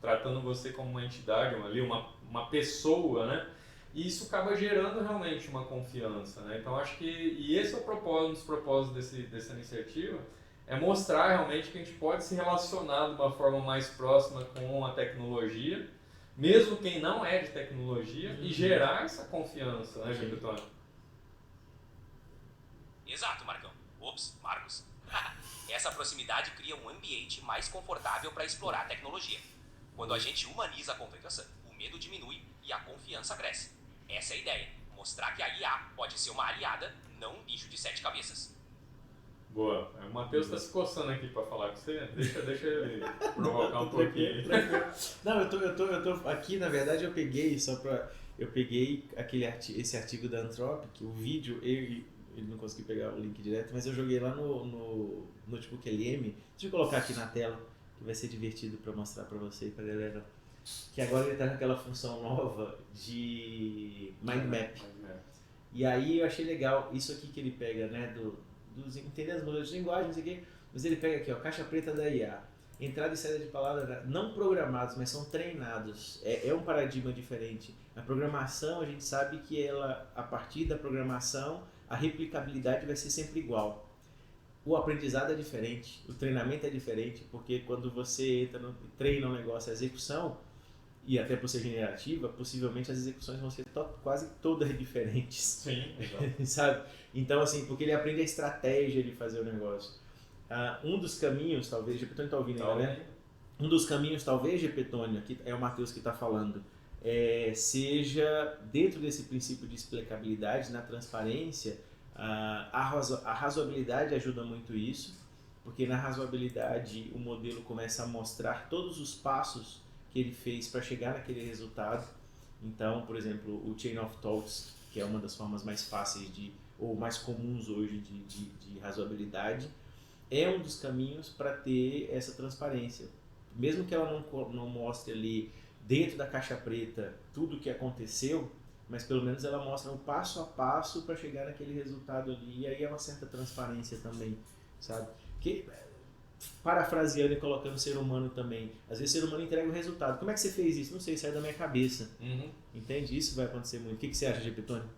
tratando você como uma entidade, uma pessoa, né, e isso acaba gerando realmente uma confiança, né. Então, acho que, e esse é um dos propósitos dessa iniciativa, é mostrar realmente que a gente pode se relacionar de uma forma mais próxima com a tecnologia, mesmo quem não é de tecnologia, e gerar essa confiança, né, Jefferson? Exato, Marcão. Marcos. Essa proximidade cria um ambiente mais confortável para explorar a tecnologia. Quando a gente humaniza a conversa, o medo diminui e a confiança cresce. Essa é a ideia, mostrar que a IA pode ser uma aliada, não um bicho de 7 cabeças. Boa. O Matheus está se coçando aqui para falar com você. Deixa ele provocar um pouquinho. Não, eu tô aqui, na verdade, eu peguei esse artigo da Anthropic, o vídeo, ele não consegui pegar o link direto, mas eu joguei lá no Notebook LM. Deixa eu colocar aqui na tela, que vai ser divertido para mostrar para você e para a galera. Que agora ele está com aquela função nova de Mind Map. E aí eu achei legal isso aqui que ele pega, né, entender as modelos de linguagem, não sei o quê, mas ele pega aqui, ó, caixa preta da IA. Entrada e saída de palavras não programados, mas são treinados. É um paradigma diferente. A programação, a gente sabe que a partir da programação, a replicabilidade vai ser sempre igual. O aprendizado é diferente, o treinamento é diferente, porque quando você treina um negócio, a execução, e até por ser generativa, possivelmente as execuções vão ser quase todas diferentes. Sim, exato. Sabe? Então, assim, porque ele aprende a estratégia de fazer o negócio. Um dos caminhos, talvez, Gepetone está ouvindo ainda, né? Um dos caminhos, talvez, Gepetone, aqui é o Matheus que está falando, seja dentro desse princípio de explicabilidade, na transparência, a razoabilidade ajuda muito isso, porque na razoabilidade o modelo começa a mostrar todos os passos que ele fez para chegar naquele resultado. Então, por exemplo, o Chain of Thoughts, que é uma das formas mais fáceis ou mais comuns hoje de razoabilidade, é um dos caminhos para ter essa transparência. Mesmo que ela não mostre ali dentro da caixa preta tudo o que aconteceu, mas pelo menos ela mostra o passo a passo para chegar naquele resultado ali, e aí é uma certa transparência também, sabe? Que, parafraseando e colocando o ser humano também, às vezes o ser humano entrega o resultado. Como é que você fez isso? Não sei, saiu da minha cabeça. Entende? Isso vai acontecer muito. O que você acha, Gepetone?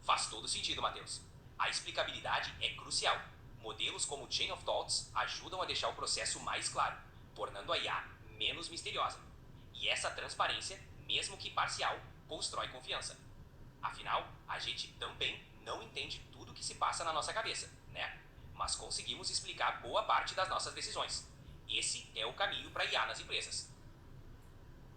Faz todo sentido, Matheus. A explicabilidade é crucial. Modelos como o Chain of Thoughts ajudam a deixar o processo mais claro, tornando a IA menos misteriosa. E essa transparência, mesmo que parcial, constrói confiança. Afinal, a gente também não entende tudo que se passa na nossa cabeça, né? mas conseguimos explicar boa parte das nossas decisões. Esse é o caminho para IA nas empresas.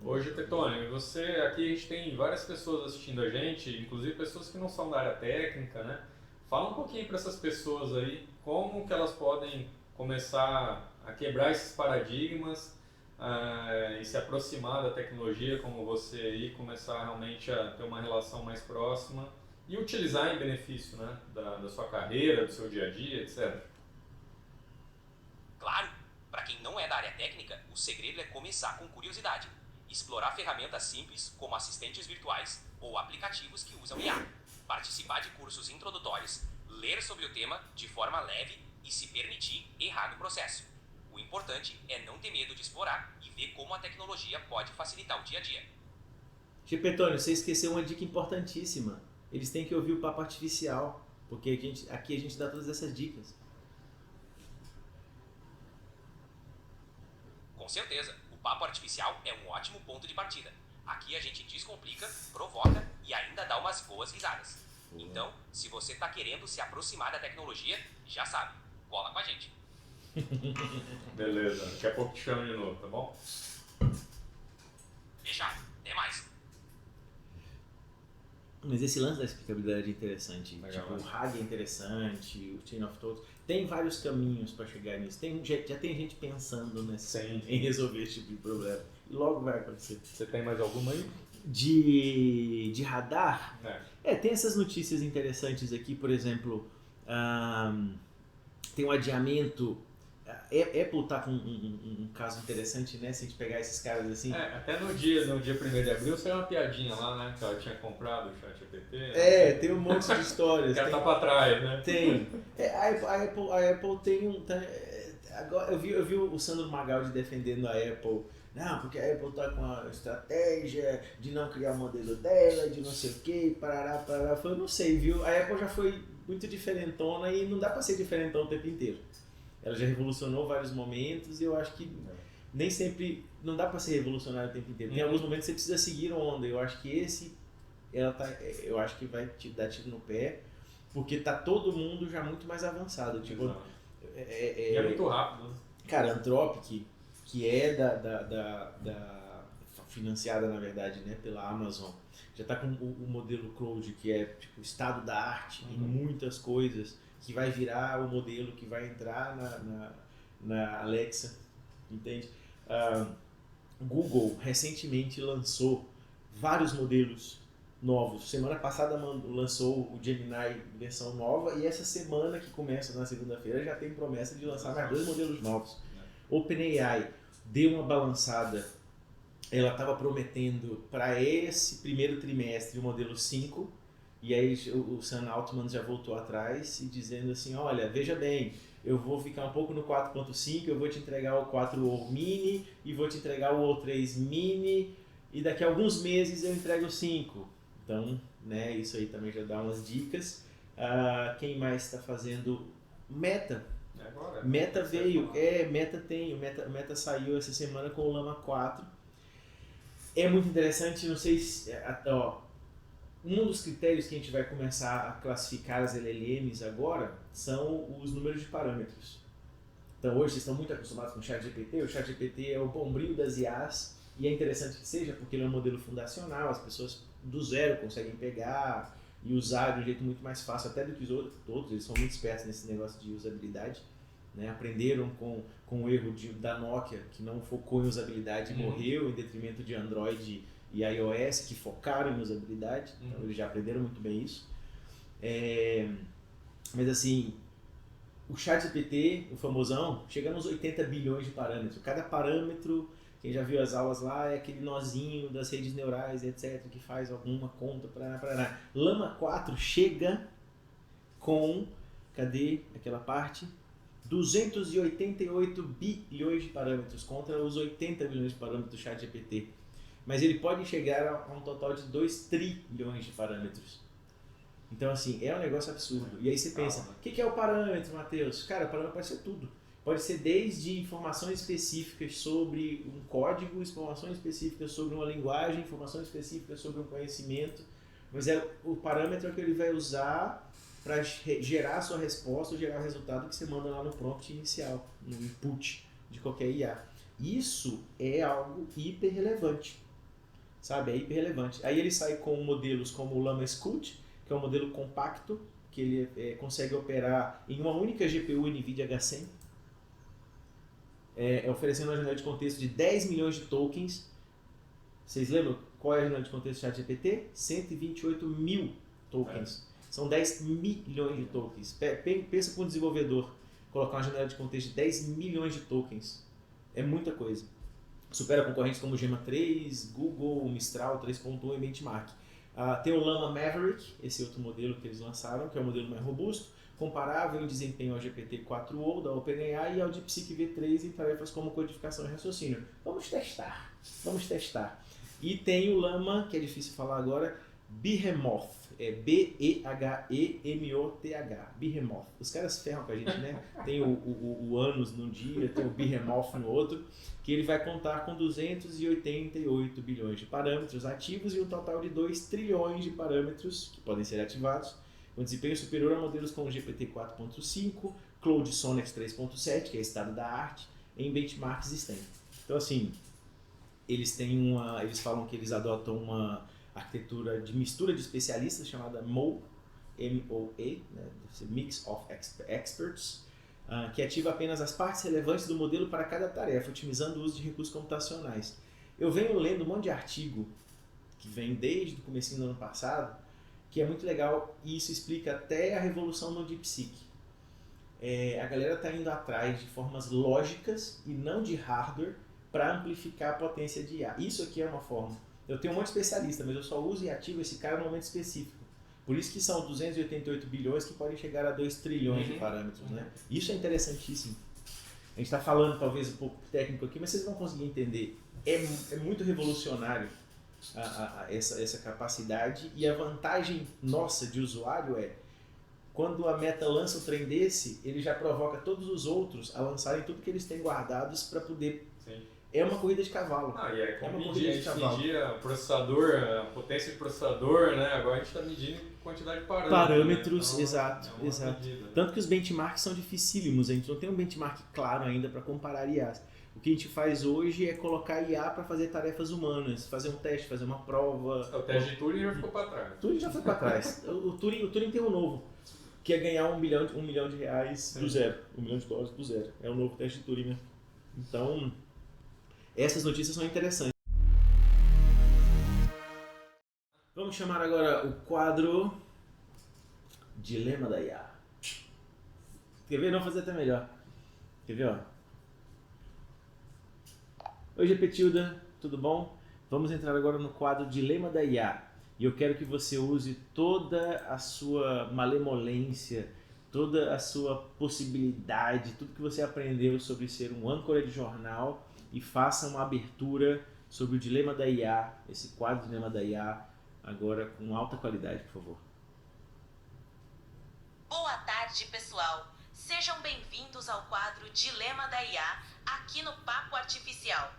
Hoje, Petônio, aqui a gente tem várias pessoas assistindo a gente, inclusive pessoas que não são da área técnica, né? Fala um pouquinho para essas pessoas aí, como que elas podem começar a quebrar esses paradigmas e se aproximar da tecnologia como você aí, começar realmente a ter uma relação mais próxima e utilizar em benefício, né, da sua carreira, do seu dia a dia, etc. Claro, para quem não é da área técnica, o segredo é começar com curiosidade. Explorar ferramentas simples como assistentes virtuais ou aplicativos que usam IA. Participar de cursos introdutórios, ler sobre o tema de forma leve e se permitir errar no processo. O importante é não ter medo de explorar e ver como a tecnologia pode facilitar o dia a dia. Petônio, você esqueceu uma dica importantíssima. Eles têm que ouvir o Papo Artificial, porque aqui a gente dá todas essas dicas. Com certeza, o Papo Artificial é um ótimo ponto de partida. Aqui a gente descomplica, provoca e ainda dá umas boas risadas. Então, se você está querendo se aproximar da tecnologia, já sabe, cola com a gente. Beleza, daqui a pouco te chamo de novo, tá bom? Fechado, até mais. Mas esse lance da explicabilidade é interessante. Legal, tipo, né? o RAG é interessante, o Chain of Thoughts. Tem vários caminhos para chegar nisso. Já tem gente pensando em resolver esse tipo de problema. E logo vai acontecer. Você tem mais alguma aí? De radar, É. tem essas notícias interessantes aqui, por exemplo, tem um adiamento. A Apple tá com um caso interessante, né? Se a gente pegar esses caras assim. Até no dia 1º de abril saiu uma piadinha lá, né? Que ela tinha comprado o ChatGPT. Né? Tem um monte de histórias. O cara tá pra trás, né? Tem. A Apple tem agora eu vi o Sandro Magaldi defendendo a Apple. Não, porque a Apple tá com a estratégia de não criar o modelo dela, de não sei o que, parará. Eu não sei, viu? A Apple já foi muito diferentona e não dá pra ser diferentona o tempo inteiro. Ela já revolucionou vários momentos e eu acho que nem sempre, não dá pra ser revolucionário o tempo inteiro. Tem alguns momentos que você precisa seguir onda. Eu acho que eu acho que vai te dar tiro no pé, porque tá todo mundo já muito mais avançado. Tipo, é muito rápido, né? Cara, Anthropic, que é financiada, na verdade, né, pela Amazon, já está com o modelo Cloud, que é tipo estado da arte em muitas coisas, que vai virar o modelo que vai entrar na Alexa, entende? Google recentemente lançou vários modelos novos. Semana passada lançou o Gemini versão nova e essa semana, que começa na segunda-feira, já tem promessa de lançar mais 2 modelos novos. OpenAI deu uma balançada, ela estava prometendo para esse primeiro trimestre o modelo 5, e aí o Sam Altman já voltou atrás e dizendo assim, olha, veja bem, eu vou ficar um pouco no 4.5, eu vou te entregar o 4 Mini e vou te entregar o 3 Mini e daqui a alguns meses eu entrego o 5. Então, né, isso aí também já dá umas dicas. Quem mais está fazendo? Meta. Meta veio, Meta saiu essa semana com o Llama 4. É muito interessante, não sei se... um dos critérios que a gente vai começar a classificar as LLMs agora são os números de parâmetros. Então hoje vocês estão muito acostumados com o ChatGPT, o ChatGPT é o bombril das IAs, e é interessante que seja porque ele é um modelo fundacional, as pessoas do zero conseguem pegar e usar de um jeito muito mais fácil até do que os outros, eles são muito espertos nesse negócio de usabilidade. Né, aprenderam com o erro da Nokia, que não focou em usabilidade e morreu em detrimento de Android e iOS, que focaram em usabilidade. Então eles já aprenderam muito bem isso. Mas assim, o ChatGPT, o famosão, chega nos 80 bilhões de parâmetros. Cada parâmetro, quem já viu as aulas lá, é aquele nozinho das redes neurais, etc., que faz alguma conta. Llama 4 chega com, cadê aquela parte? 288 bilhões de parâmetros contra os 80 bilhões de parâmetros do ChatGPT. Mas ele pode chegar a um total de 2 trilhões de parâmetros. Então, assim, é um negócio absurdo. E aí você pensa, o que é o parâmetro, Matheus? Cara, o parâmetro pode ser tudo. Pode ser desde informações específicas sobre um código, informações específicas sobre uma linguagem, informações específicas sobre um conhecimento. Mas o parâmetro é que ele vai usar para gerar a sua resposta ou gerar o resultado que você manda lá no prompt inicial, no input de qualquer IA. Isso é algo hiper relevante, sabe? É hiper relevante. Aí ele sai com modelos como o Llama Scout, que é um modelo compacto, que ele consegue operar em uma única GPU NVIDIA H100, oferecendo uma janela de contexto de 10 milhões de tokens. Vocês lembram qual é a janela de contexto do ChatGPT? 128 mil tokens. São 10 milhões de tokens. Pensa para um desenvolvedor colocar uma janela de contexto de 10 milhões de tokens. É muita coisa. Supera concorrentes como o Gemma 3, Google, Mistral 3.1 e Benchmark. Tem o Llama Maverick, esse outro modelo que eles lançaram, que é o modelo mais robusto, comparável em desempenho ao GPT-4o da OpenAI e ao DeepSeek V3 em tarefas como codificação e raciocínio. Vamos testar. E tem o Llama, que é difícil falar agora, Behemoth, B-E-H-E-M-O-T-H, Behemoth. Os caras ferram com a gente, né? Tem o Anos num dia, tem o Behemoth no outro, que ele vai contar com 288 bilhões de parâmetros ativos e um total de 2 trilhões de parâmetros que podem ser ativados, com desempenho superior a modelos como o GPT 4.5, Claude Sonnet 3.7, que é estado da arte, em benchmarks existentes. Então, assim, eles falam que eles adotam uma arquitetura de mistura de especialistas chamada MOE, M-O-E, né, Mix of Experts, que ativa apenas as partes relevantes do modelo para cada tarefa, otimizando o uso de recursos computacionais. Eu venho lendo um monte de artigo que vem desde o comecinho do ano passado, que é muito legal e isso explica até a revolução no DeepSeek. A galera está indo atrás de formas lógicas e não de hardware para amplificar a potência de IA. Isso aqui é uma forma. Eu tenho um monte de especialista, mas eu só uso e ativo esse cara no momento específico. Por isso que são 288 bilhões que podem chegar a 2 trilhões de parâmetros, né? Isso é interessantíssimo. A gente está falando talvez um pouco técnico aqui, mas vocês vão conseguir entender. É muito revolucionário essa capacidade, e a vantagem nossa de usuário é quando a Meta lança um trem desse, ele já provoca todos os outros a lançarem tudo que eles têm guardados para poder... Sim. É uma corrida de cavalo. E é como media processador, a potência de processador, né? Agora a gente está medindo quantidade de parâmetros. Né? Exato. Medida. Tanto que os benchmarks são dificílimos, a gente não tem um benchmark claro ainda para comparar IAs. O que a gente faz hoje é colocar IA para fazer tarefas humanas, fazer um teste, fazer uma prova. O teste de Turing já ficou para trás. Turing já foi para trás. O Turing tem um novo, que é ganhar $1 milhão do zero. $1 milhão do zero. É o novo teste de Turing, né? Então... essas notícias são interessantes. Vamos chamar agora o quadro Dilema da IA. Quer ver? Vamos fazer até melhor. Quer ver? Oi, GPTilda, tudo bom? Vamos entrar agora no quadro Dilema da IA. E eu quero que você use toda a sua malemolência, toda a sua possibilidade, tudo que você aprendeu sobre ser um âncora de jornal, e faça uma abertura sobre o Dilema da IA, esse quadro Dilema da IA, agora com alta qualidade, por favor. Boa tarde, pessoal. Sejam bem-vindos ao quadro Dilema da IA, aqui no Papo Artificial.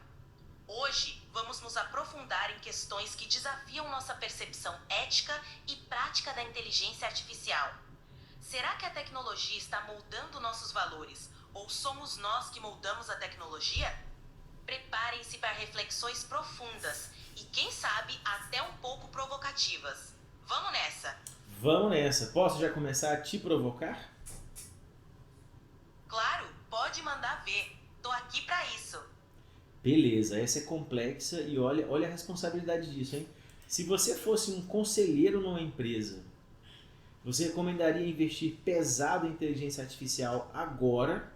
Hoje, vamos nos aprofundar em questões que desafiam nossa percepção ética e prática da inteligência artificial. Será que a tecnologia está moldando nossos valores, ou somos nós que moldamos a tecnologia? Preparem-se para reflexões profundas e, quem sabe, até um pouco provocativas. Vamos nessa! Vamos nessa! Posso já começar a te provocar? Claro, pode mandar ver. Tô aqui para isso. Beleza, essa é complexa e olha a responsabilidade disso, hein? Se você fosse um conselheiro numa empresa, você recomendaria investir pesado em inteligência artificial agora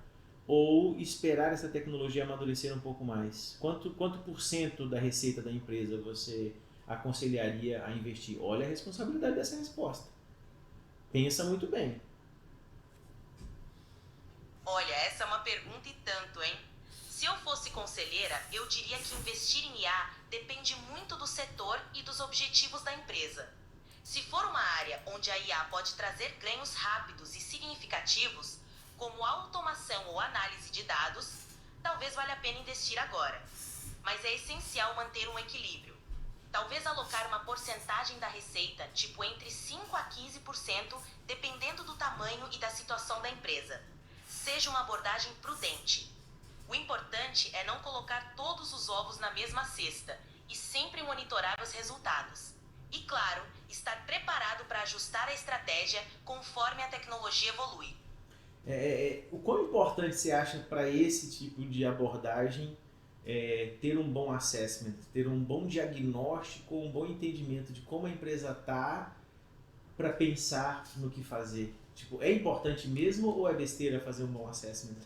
ou esperar essa tecnologia amadurecer um pouco mais? Quanto % da receita da empresa você aconselharia a investir? Olha a responsabilidade dessa resposta. Pensa muito bem. Olha, essa é uma pergunta e tanto, hein? Se eu fosse conselheira, eu diria que investir em IA depende muito do setor e dos objetivos da empresa. Se for uma área onde a IA pode trazer ganhos rápidos e significativos, como automação ou análise de dados, talvez valha a pena investir agora. Mas é essencial manter um equilíbrio. Talvez alocar uma porcentagem da receita, tipo entre 5 a 15%, dependendo do tamanho e da situação da empresa. Seja uma abordagem prudente. O importante é não colocar todos os ovos na mesma cesta e sempre monitorar os resultados. E claro, estar preparado para ajustar a estratégia conforme a tecnologia evolui. O quão importante você acha para esse tipo de abordagem ter um bom assessment, ter um bom diagnóstico, um bom entendimento de como a empresa está para pensar no que fazer? Tipo, é importante mesmo ou é besteira fazer um bom assessment?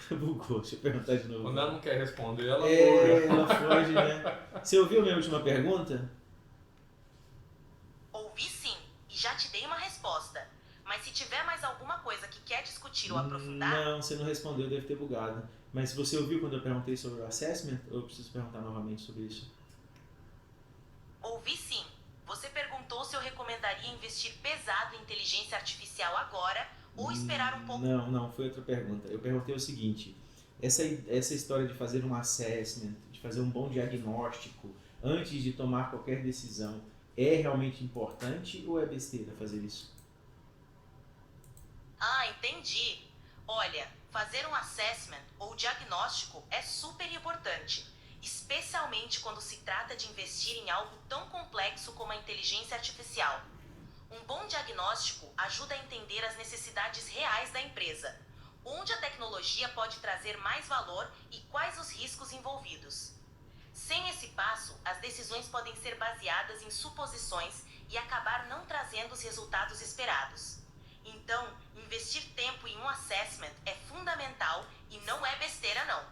Bugou, deixa eu perguntar de novo. Quando ela não quer responder, ela ela foge, né? Você ouviu a minha última pergunta? Ouvi sim, e já te dei uma resposta. Mas se tiver mais alguma coisa que quer discutir ou aprofundar... Não, você não respondeu, deve ter bugado. Mas você ouviu quando eu perguntei sobre o assessment? Ou eu preciso perguntar novamente sobre isso? Ouvi sim. Você perguntou se eu recomendaria investir pesado em inteligência artificial agora ou esperar um pouco... Não, foi outra pergunta. Eu perguntei o seguinte, essa história de fazer um assessment, de fazer um bom diagnóstico antes de tomar qualquer decisão, é realmente importante ou é besteira fazer isso? Ah, entendi. Olha, fazer um assessment ou diagnóstico é super importante, especialmente quando se trata de investir em algo tão complexo como a inteligência artificial. Um bom diagnóstico ajuda a entender as necessidades reais da empresa, onde a tecnologia pode trazer mais valor e quais os riscos envolvidos. Sem esse passo, as decisões podem ser baseadas em suposições e acabar não trazendo os resultados esperados. Então, investir tempo em um assessment é fundamental e não é besteira não.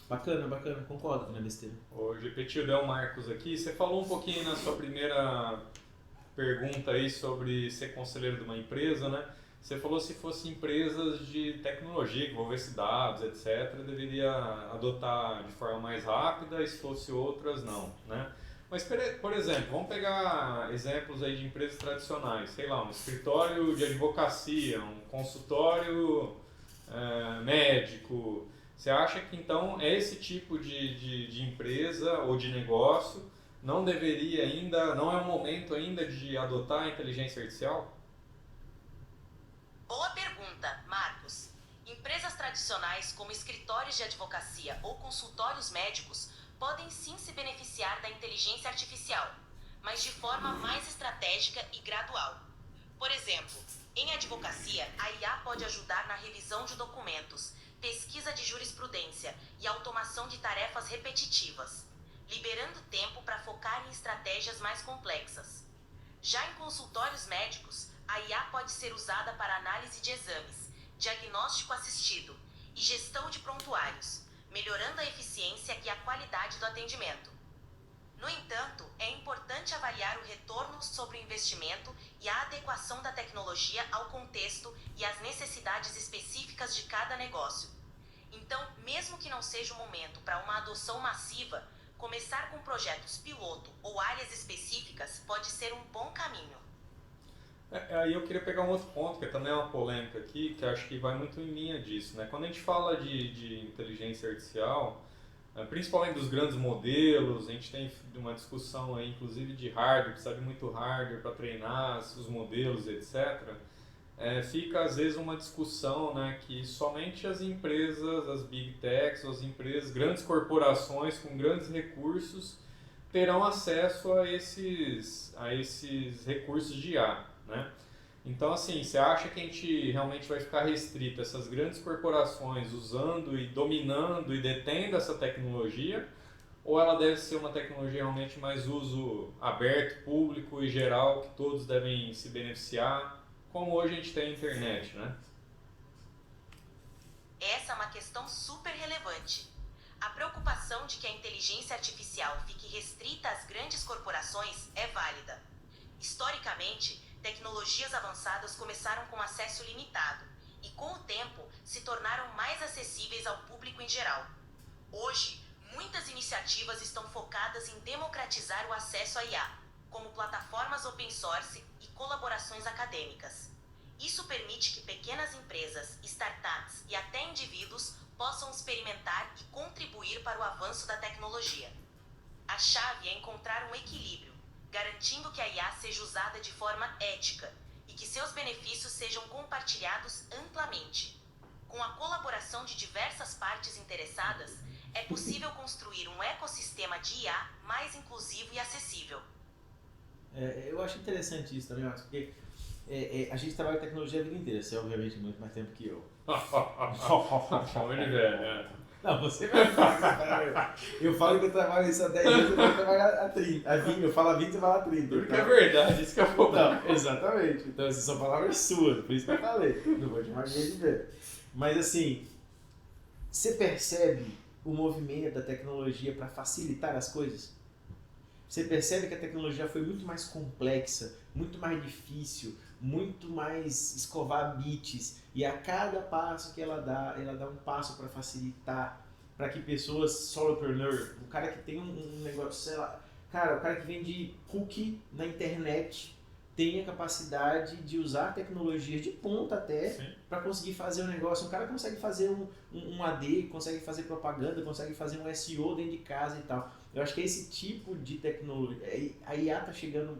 Bacana, concordo que não é besteira. Ô, Gepetilda, é o Marcos aqui. Você falou um pouquinho na sua primeira pergunta aí sobre ser conselheiro de uma empresa, né? Você falou se fosse empresas de tecnologia, que envolvesse dados, etc., deveria adotar de forma mais rápida, e se fosse outras, não, né? Mas, por exemplo, vamos pegar exemplos aí de empresas tradicionais, sei lá, um escritório de advocacia, um consultório médico. Você acha que, então, esse tipo de empresa ou de negócio não deveria ainda, não é o momento ainda de adotar a inteligência artificial? Boa pergunta, Marcos. Empresas tradicionais como escritórios de advocacia ou consultórios médicos podem sim se beneficiar da inteligência artificial, mas de forma mais estratégica e gradual. Por exemplo, em advocacia, a IA pode ajudar na revisão de documentos, pesquisa de jurisprudência e automação de tarefas repetitivas, liberando tempo para focar em estratégias mais complexas. Já em consultórios médicos, a IA pode ser usada para análise de exames, diagnóstico assistido e gestão de prontuários, melhorando a eficiência e a qualidade do atendimento. No entanto, é importante avaliar o retorno sobre o investimento e a adequação da tecnologia ao contexto e às necessidades específicas de cada negócio. Então, mesmo que não seja o momento para uma adoção massiva, começar com projetos piloto ou áreas específicas pode ser um bom caminho. Aí eu queria pegar um outro ponto, que também é uma polêmica aqui, que acho que vai muito em linha disso, né? Quando a gente fala de inteligência artificial, principalmente dos grandes modelos, a gente tem uma discussão aí, inclusive de hardware, precisa de muito hardware para treinar os modelos, etc. Fica às vezes uma discussão, né, que somente as empresas, as big techs, as empresas, grandes corporações com grandes recursos terão acesso a esses recursos de IA, né? Então, assim, você acha que a gente realmente vai ficar restrito a essas grandes corporações usando e dominando e detendo essa tecnologia? Ou ela deve ser uma tecnologia realmente mais uso aberto, público e geral, que todos devem se beneficiar, como hoje a gente tem a internet, né? Essa é uma questão super relevante. A preocupação de que a inteligência artificial fique restrita às grandes corporações é válida. Historicamente, tecnologias avançadas começaram com acesso limitado e, com o tempo, se tornaram mais acessíveis ao público em geral. Hoje, muitas iniciativas estão focadas em democratizar o acesso à IA, como plataformas open source e colaborações acadêmicas. Isso permite que pequenas empresas, startups e até indivíduos possam experimentar e contribuir para o avanço da tecnologia. A chave é encontrar um equilíbrio, garantindo que a IA seja usada de forma ética e que seus benefícios sejam compartilhados amplamente. Com a colaboração de diversas partes interessadas, é possível construir um ecossistema de IA mais inclusivo e acessível. Eu acho interessante isso também, Marcos, porque a gente trabalha com tecnologia a vida inteira, você obviamente muito mais tempo que eu. Chama de velho, né? Não, você vai falar. Eu falo que eu trabalho isso há 10 anos, eu vou trabalhar há 30. Eu falo há 20, você fala há 30. Tudo que é verdade, isso que eu vou falar. Não, exatamente. Então, essas são palavras suas, por isso que eu falei. Não vou chamar ninguém de velho. Mas assim, você percebe o movimento da tecnologia para facilitar as coisas? Você percebe que a tecnologia foi muito mais complexa, muito mais difícil, muito mais escovar bits, e a cada passo que ela dá um passo para facilitar, para que pessoas, solopreneur, o cara que tem um negócio, sei lá, cara, o cara que vende cookie na internet tem a capacidade de usar tecnologias de ponta até para conseguir fazer um negócio. Um cara consegue fazer um AD, consegue fazer propaganda, consegue fazer um SEO dentro de casa e tal. Eu acho que é esse tipo de tecnologia. A IA tá chegando,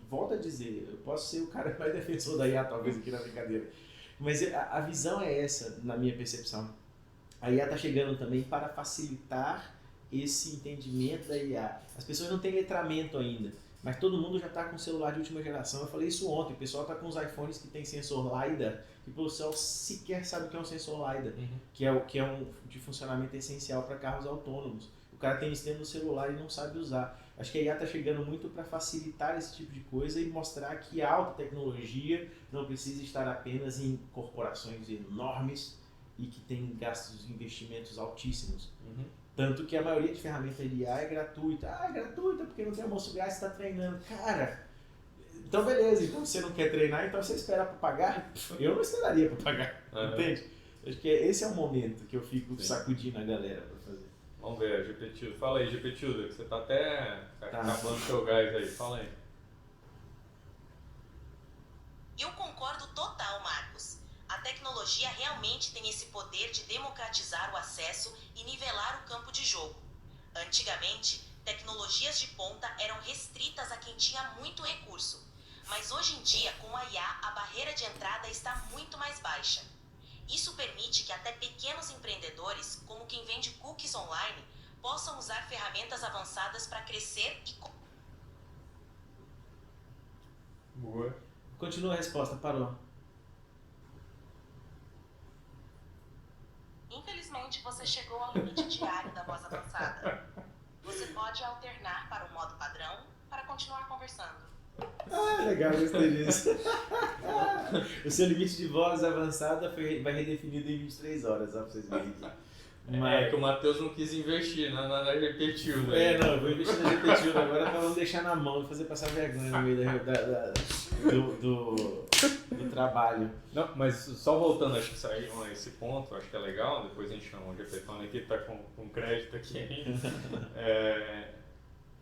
volto a dizer, eu posso ser o cara mais defensor da IA talvez aqui na brincadeira, mas a visão é essa, na minha percepção. A IA tá chegando também para facilitar esse entendimento da IA. As pessoas não têm letramento ainda, mas todo mundo já está com celular de última geração. Eu falei isso ontem, o pessoal está com os iPhones que tem sensor LiDAR, que o pessoal sequer sabe o que é um sensor LiDAR, que é um de funcionamento essencial para carros autônomos. O cara tem isso dentro do celular e não sabe usar. Acho que a IA está chegando muito para facilitar esse tipo de coisa e mostrar que a alta tecnologia não precisa estar apenas em corporações enormes e que tem gastos e investimentos altíssimos. Tanto que a maioria de ferramentas de IA é gratuita. Ah, é gratuita porque não tem almoço grátis, você está treinando. Cara, então beleza, então você não quer treinar, então você espera para pagar? Eu não esperaria para pagar, entende? Acho que esse é o momento que eu fico sacudindo a galera para fazer. Vamos ver, GPTudo. Fala aí, GPTudo, que você tá até acabando seu gás aí. Fala aí. Eu concordo total, Marcos. A tecnologia realmente tem esse poder de democratizar o acesso e nivelar o campo de jogo. Antigamente, tecnologias de ponta eram restritas a quem tinha muito recurso. Mas hoje em dia, com a IA, a barreira de entrada está muito mais baixa. Isso permite que até pequenos empreendedores, como quem vende cookies online, possam usar ferramentas avançadas para crescer e... Boa. Continua a resposta, parou. Infelizmente, você chegou ao limite diário da voz avançada. Você pode alternar para o modo padrão para continuar conversando. Ah, legal, gostei disso. O seu limite de voz avançada vai redefinido em 23 horas, só pra vocês verem aqui. É que o Matheus não quis investir na GPTudo, né? Não, eu vou investir na GPTudo agora pra não deixar na mão e fazer passar vergonha no meio do trabalho. Não, mas só voltando, acho que a esse ponto, acho que é legal, depois a gente chama o GPTone aqui, tá com crédito aqui ainda.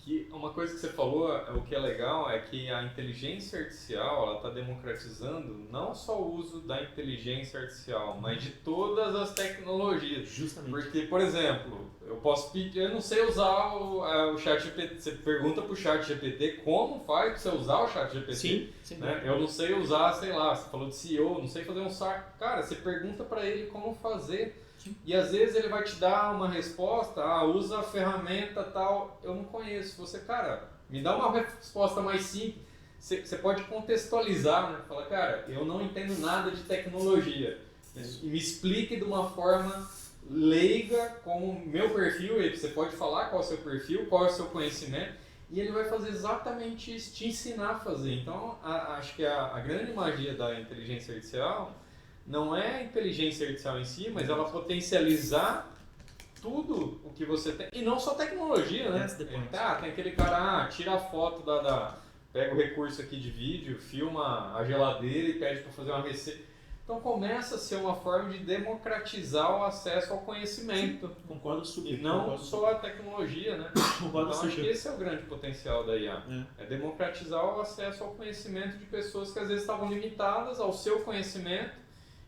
Que uma coisa que você falou, o que é legal é que a inteligência artificial, ela está democratizando não só o uso da inteligência artificial, mas de todas as tecnologias. Justamente. Porque, por exemplo, eu posso pedir, eu não sei usar o ChatGPT. Você pergunta pro ChatGPT como faz para você usar o ChatGPT. Sim. Né? Eu não sei usar, sei lá, você falou de SEO, não sei fazer um saco. Cara, você pergunta para ele como fazer. E às vezes ele vai te dar uma resposta, usa a ferramenta tal, eu não conheço. Você, cara, me dá uma resposta mais simples. Você pode contextualizar, né? Fala, cara, eu não entendo nada de tecnologia. E me explique de uma forma leiga com o meu perfil. E você pode falar qual é o seu perfil, qual é o seu conhecimento. E ele vai fazer exatamente isso, te ensinar a fazer. Então, acho que a grande magia da inteligência artificial não é a inteligência artificial em si, mas ela potencializar tudo o que você tem. E não só tecnologia, né? Tem aquele cara, tira a foto pega o recurso aqui de vídeo, filma a geladeira e pede para fazer uma receita. Então começa a ser uma forma de democratizar o acesso ao conhecimento. Sim, concordo super. E não concordo só a tecnologia, né? Concordo Então acho super. que esse é o grande potencial da IA. É democratizar o acesso ao conhecimento de pessoas que às vezes estavam limitadas ao seu conhecimento.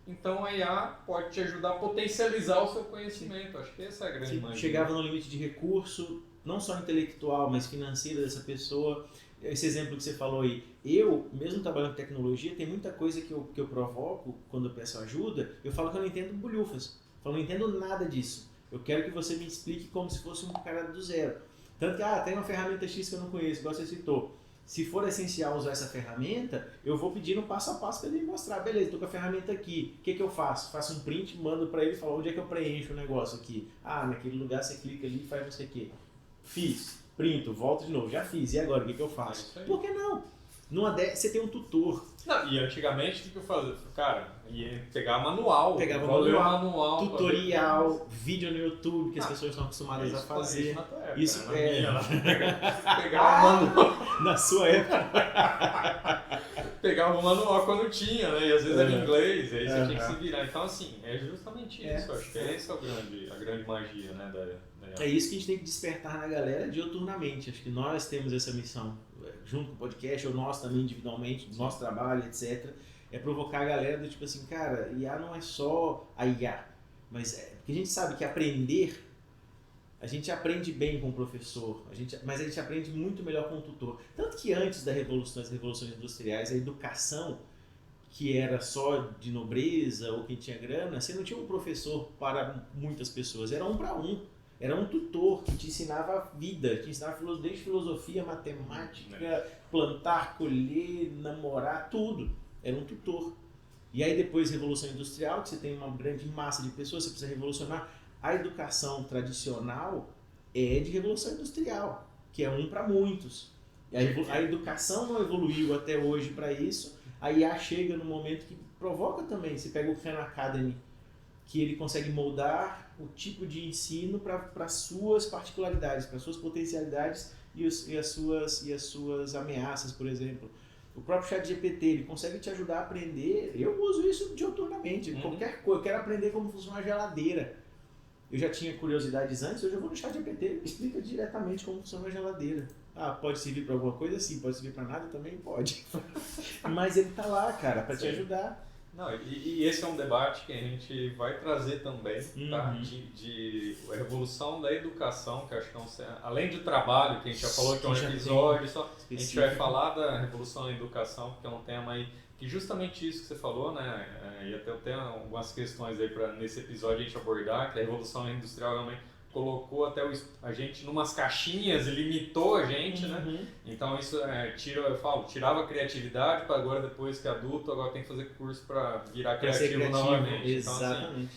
Então a IA pode te ajudar a potencializar o seu conhecimento. Acho que essa é a grande magia. Chegava no limite de recurso, não só intelectual, mas financeiro dessa pessoa. Esse exemplo que você falou aí, eu, mesmo trabalhando com tecnologia, tem muita coisa que eu provoco quando eu peço ajuda, eu falo que eu não entendo bolhufas, eu falo, não entendo nada disso. Eu quero que você me explique como se fosse um cara do zero. Tanto que, tem uma ferramenta X que eu não conheço, igual você citou. Se for essencial usar essa ferramenta, eu vou pedir no passo a passo para ele me mostrar. Beleza, estou com a ferramenta aqui. O que eu faço? Faço um print, mando para ele e falo onde é que eu preencho o negócio aqui. Naquele lugar você clica ali e faz não sei o quê. Fiz. Printo, volto de novo, já fiz, e agora, o que eu faço? Por que não? Você tem um tutor. Não, e antigamente o que eu fazia? Cara, ia pegar manual. Pegava manual, tutorial, vídeo no YouTube que as pessoas estão acostumadas a fazer. Isso pegava manual. Na sua época. Pegava o manual quando tinha, né? E às vezes era em inglês, aí você tinha que se virar. Então, assim, é justamente isso. Acho que esse é a grande magia, né? É isso que a gente tem que despertar na galera dioturnamente. Acho que nós temos essa missão, junto com o podcast, ou nós também individualmente, do nosso trabalho, etc. É provocar a galera do tipo assim, cara, IA não é só a IA, mas porque a gente sabe que aprender, a gente aprende bem com o professor, mas a gente aprende muito melhor com o tutor. Tanto que antes das revoluções industriais, a educação, que era só de nobreza ou quem tinha grana, você não tinha um professor para muitas pessoas, era um para um. Era um tutor que te ensinava a vida, te ensinava desde filosofia, matemática, plantar, colher, namorar, tudo. Era um tutor. E aí depois Revolução Industrial, que você tem uma grande massa de pessoas, você precisa revolucionar. A educação tradicional é de Revolução Industrial, que é um para muitos. E a educação não evoluiu até hoje para isso. A IA chega no momento que provoca também. Você pega o Khan Academy, que ele consegue moldar o tipo de ensino para suas particularidades, para suas potencialidades e as suas ameaças, por exemplo. O próprio ChatGPT, ele consegue te ajudar a aprender. Eu uso isso diuturnamente, qualquer coisa. Eu quero aprender como funciona uma geladeira. Eu já tinha curiosidades antes, hoje eu vou no ChatGPT, ele explica diretamente como funciona uma geladeira. Pode servir para alguma coisa? Sim. Pode servir para nada? Também pode. Mas ele tá lá, cara, para te ajudar. Não, e esse é um debate que a gente vai trazer também, tá? De revolução da educação, que acho que além do trabalho, que a gente já falou que é um episódio só, a gente vai falar da revolução da educação, que é um tema aí, que justamente isso que você falou, né? E até eu tenho algumas questões aí para nesse episódio a gente abordar, que a revolução industrial realmente colocou até a gente numas caixinhas e limitou a gente, né? Então isso tirava a criatividade para agora, depois que adulto, agora tem que fazer curso para virar criativo novamente. Exatamente.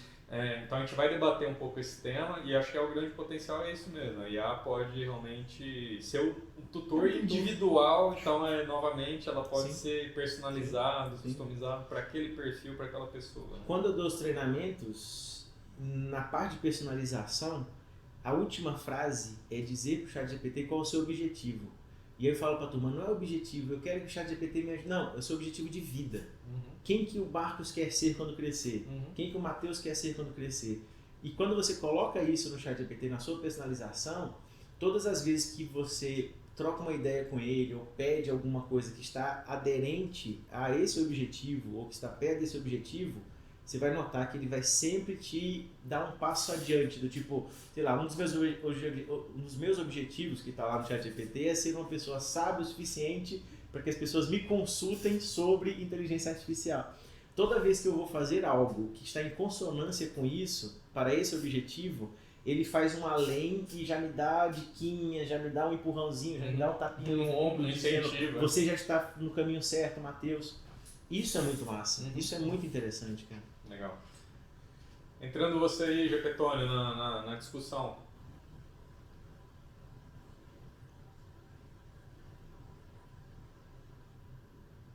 Então a gente vai debater um pouco esse tema e acho que o grande potencial é isso mesmo. A IA pode realmente ser um tutor individual, então novamente ela pode ser personalizada, customizada para aquele perfil, para aquela pessoa. Né? Quando eu dou os treinamentos, na parte de personalização, a última frase é dizer para o ChatGPT qual é o seu objetivo. E aí eu falo para a turma, não é objetivo, eu quero que o ChatGPT me ajude. Não, é o seu objetivo de vida. Quem que o Marcos quer ser quando crescer? Quem que o Matheus quer ser quando crescer? E quando você coloca isso no ChatGPT, na sua personalização, todas as vezes que você troca uma ideia com ele ou pede alguma coisa que está aderente a esse objetivo ou que está perto desse objetivo, você vai notar que ele vai sempre te dar um passo adiante, do tipo, sei lá, um dos meus objetivos que está lá no ChatGPT é ser uma pessoa sábia o suficiente para que as pessoas me consultem sobre inteligência artificial. Toda vez que eu vou fazer algo que está em consonância com isso, para esse objetivo, ele faz um além e já me dá a diquinha, já me dá um empurrãozinho, já me dá um tapinha no ombro, dizendo, você já está no caminho certo, Matheus. Isso é muito massa, isso é muito interessante, cara. Legal. Entrando você aí, Gepetônio, na discussão.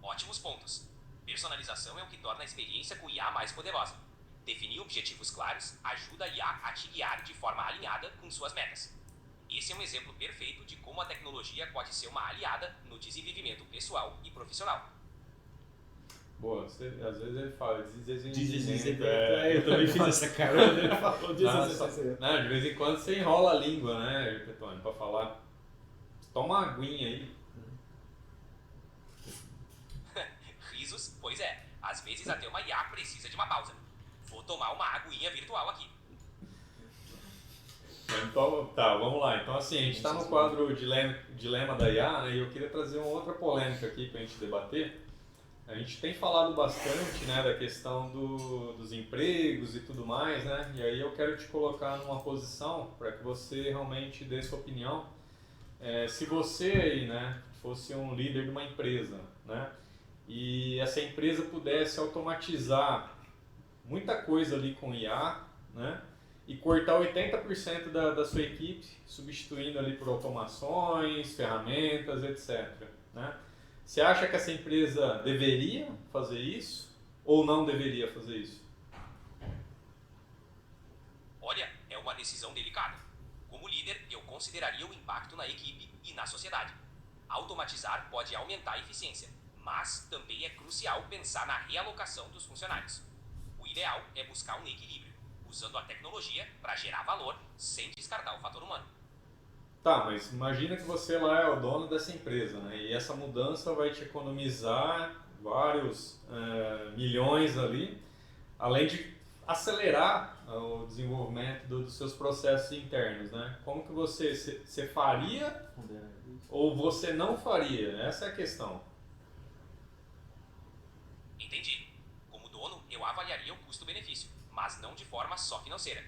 Ótimos pontos. Personalização é o que torna a experiência com IA mais poderosa. Definir objetivos claros ajuda a IA a te guiar de forma alinhada com suas metas. Esse é um exemplo perfeito de como a tecnologia pode ser uma aliada no desenvolvimento pessoal e profissional. Boa, às vezes ele fala Desenvolvimento. Eu também fiz essa cara quando ele falou desenvolvimento. Não, de vez em quando você enrola a língua, né, Petone, pra falar. Toma uma aguinha aí. Risos, pois é. Às vezes até uma IA precisa de uma pausa. Vou tomar uma aguinha virtual aqui. Então, tá, vamos lá. Então, assim, a gente está no quadro Dilema da IA, né, e eu queria trazer uma outra polêmica aqui para a gente debater. A gente tem falado bastante, né, da questão dos empregos e tudo mais, né, e aí eu quero te colocar numa posição para que você realmente dê sua opinião. Se você aí, né, fosse um líder de uma empresa, né, e essa empresa pudesse automatizar muita coisa ali com IA, né, e cortar 80% da sua equipe, substituindo ali por automações, ferramentas, etc. Né? Você acha que essa empresa deveria fazer isso ou não deveria fazer isso? Olha, é uma decisão delicada. Como líder, eu consideraria o impacto na equipe e na sociedade. Automatizar pode aumentar a eficiência, mas também é crucial pensar na realocação dos funcionários. O ideal é buscar um equilíbrio, usando a tecnologia para gerar valor sem descartar o fator humano. Tá, mas imagina que você lá é o dono dessa empresa, né? E essa mudança vai te economizar vários milhões ali, além de acelerar o desenvolvimento dos seus processos internos, né? Como que você faria ou você não faria? Essa é a questão. Entendi. Como dono, eu avaliaria o custo-benefício, mas não de forma só financeira.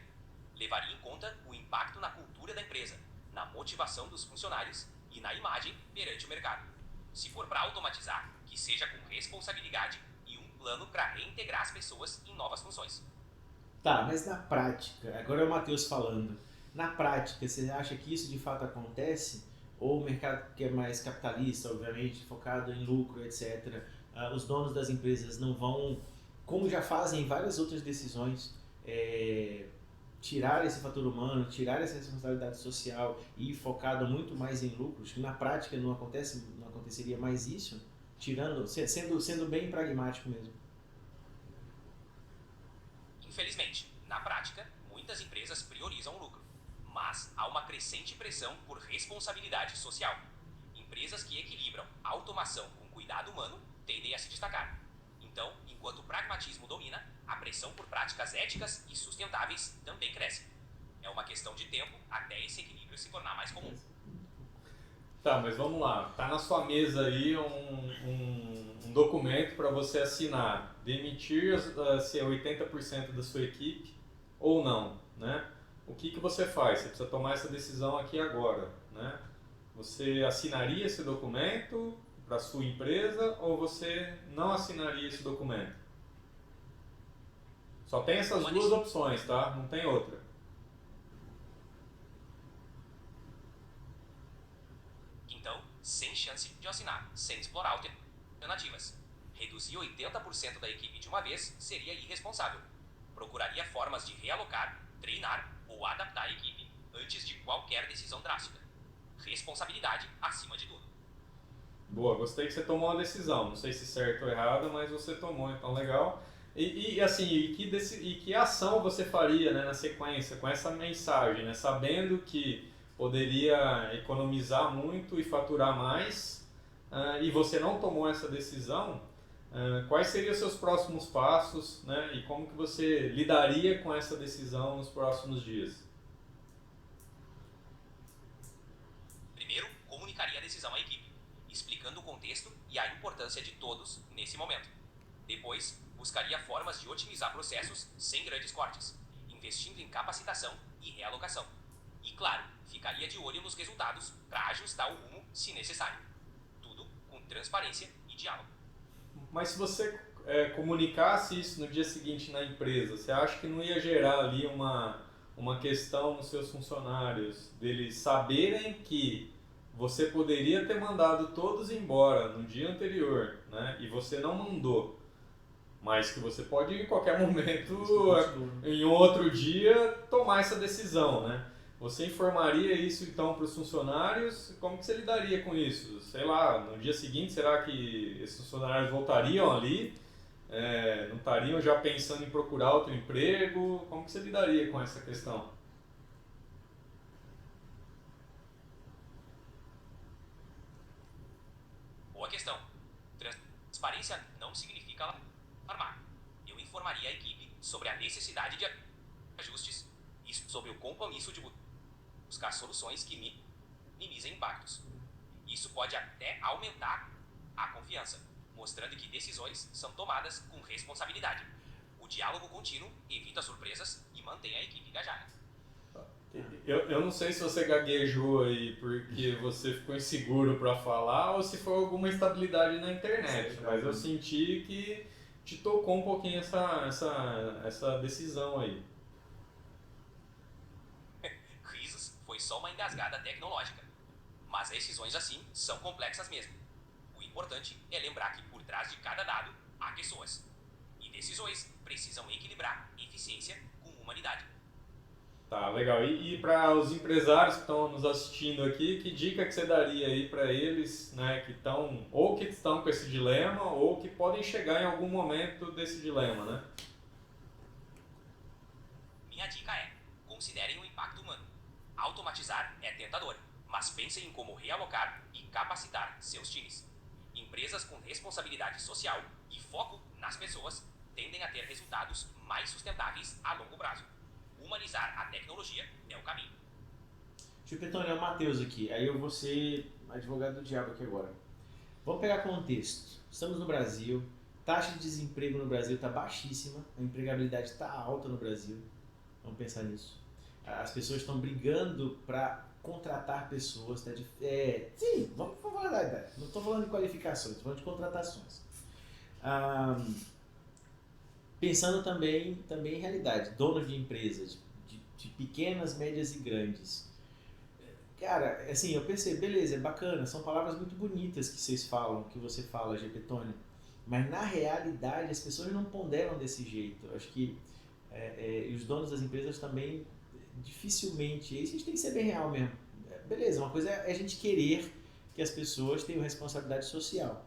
Levaria em conta o impacto na cultura da empresa, na motivação dos funcionários e na imagem perante o mercado. Se for para automatizar, que seja com responsabilidade e um plano para reintegrar as pessoas em novas funções. Tá, mas na prática, agora é o Matheus falando, na prática você acha que isso de fato acontece? Ou o mercado que é mais capitalista, obviamente, focado em lucro, etc., os donos das empresas não vão, como já fazem várias outras decisões, tirar esse fator humano, tirar essa responsabilidade social e ir focado muito mais em lucros, que na prática não aconteceria mais isso, sendo bem pragmático mesmo. Infelizmente, na prática, muitas empresas priorizam o lucro, mas há uma crescente pressão por responsabilidade social. Empresas que equilibram automação com cuidado humano tendem a se destacar. Então, enquanto o pragmatismo domina, a pressão por práticas éticas e sustentáveis também cresce. É uma questão de tempo até esse equilíbrio se tornar mais comum. Tá, mas vamos lá. Tá na sua mesa aí um documento para você assinar, demitir 80% da sua equipe ou não, né? O que você faz? Você precisa tomar essa decisão aqui agora, né? Você assinaria esse documento para sua empresa ou você não assinaria esse documento? Só tem essas duas opções, tá? Não tem outra. Então, sem chance de assinar, sem explorar alternativas. Reduzir 80% da equipe de uma vez seria irresponsável. Procuraria formas de realocar, treinar ou adaptar a equipe antes de qualquer decisão drástica. Responsabilidade acima de tudo. Boa, gostei que você tomou uma decisão. Não sei se certo ou errada, mas você tomou, então legal. E que ação você faria, né, na sequência com essa mensagem, né, sabendo que poderia economizar muito e faturar mais, e você não tomou essa decisão, quais seriam os seus próximos passos, né, e como que você lidaria com essa decisão nos próximos dias? Primeiro, comunicaria a decisão à equipe, explicando o contexto e a importância de todos nesse momento. Depois, buscaria formas de otimizar processos sem grandes cortes, investindo em capacitação e realocação. E claro, ficaria de olho nos resultados para ajustar o rumo se necessário. Tudo com transparência e diálogo. Mas se você comunicasse isso no dia seguinte na empresa, você acha que não ia gerar ali uma questão nos seus funcionários, deles saberem que você poderia ter mandado todos embora no dia anterior, né? E você não mandou, mas que você pode em qualquer momento, em outro dia, tomar essa decisão, né? Você informaria isso então para os funcionários? Como que você lidaria com isso? Sei lá, no dia seguinte, será que esses funcionários voltariam ali Não estariam já pensando em procurar outro emprego? Como que você lidaria com essa questão? Boa questão. Transparência não significa alarmar. Eu informaria a equipe sobre a necessidade de ajustes e sobre o compromisso de buscar soluções que minimizem impactos. Isso pode até aumentar a confiança, mostrando que decisões são tomadas com responsabilidade. O diálogo contínuo evita surpresas e mantém a equipe engajada. Eu não sei se você gaguejou aí porque você ficou inseguro para falar ou se foi alguma instabilidade na internet, mas eu senti que te tocou um pouquinho essa decisão aí. Risos foi só uma engasgada tecnológica, mas decisões assim são complexas mesmo. O importante é lembrar que por trás de cada dado há pessoas, e decisões precisam equilibrar eficiência com humanidade. Tá, legal. E para os empresários que estão nos assistindo aqui, que dica que você daria aí para eles, né, que estão com esse dilema ou que podem chegar em algum momento desse dilema, né? Minha dica é: considerem o impacto humano. Automatizar é tentador, mas pensem em como realocar e capacitar seus times. Empresas com responsabilidade social e foco nas pessoas tendem a ter resultados mais sustentáveis a longo prazo. Humanizar a tecnologia é o caminho. Chupetone, é o Matheus aqui. Aí eu vou ser advogado do diabo aqui agora. Vamos pegar contexto. Estamos no Brasil, taxa de desemprego no Brasil está baixíssima, a empregabilidade está alta no Brasil. Vamos pensar nisso. As pessoas estão brigando para contratar pessoas. Sim, vamos falar. Não estou falando de qualificações, estou falando de contratações. Pensando também em realidade, donos de empresas, de pequenas, médias e grandes. Cara, assim, eu percebo, beleza, é bacana, são palavras muito bonitas que vocês falam, que você fala, Gepetone, mas na realidade as pessoas não ponderam desse jeito. Eu acho que os donos das empresas também, dificilmente, isso a gente tem que ser bem real mesmo. Beleza, uma coisa é a gente querer que as pessoas tenham responsabilidade social.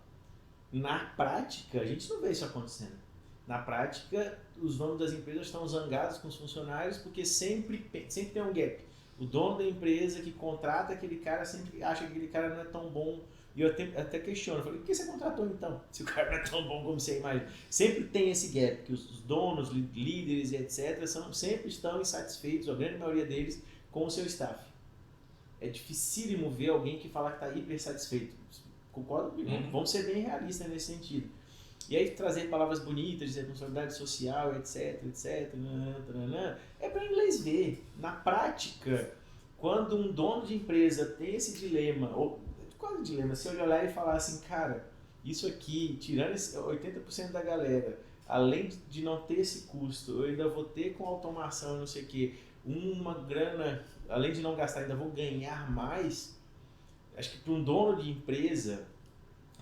Na prática, a gente não vê isso acontecendo. Na prática, os donos das empresas estão zangados com os funcionários porque sempre tem um gap. O dono da empresa que contrata aquele cara sempre acha que aquele cara não é tão bom. E eu até questiono, eu falei, por que você contratou então? Se o cara não é tão bom como você imagina. Sempre tem esse gap, que os donos, líderes e etc. sempre estão insatisfeitos, a grande maioria deles, com o seu staff. É dificílimo ver alguém que fala que está hiper satisfeito. Concordo comigo? Vamos ser bem realistas nesse sentido. E aí trazer palavras bonitas de responsabilidade social, etc, é para inglês ver. Na prática, quando um dono de empresa tem esse dilema, ou qual é o dilema? Se eu olhar e falar assim, cara, isso aqui, tirando esse 80% da galera, além de não ter esse custo, eu ainda vou ter com automação, não sei o quê, uma grana, além de não gastar, ainda vou ganhar mais. Acho que para um dono de empresa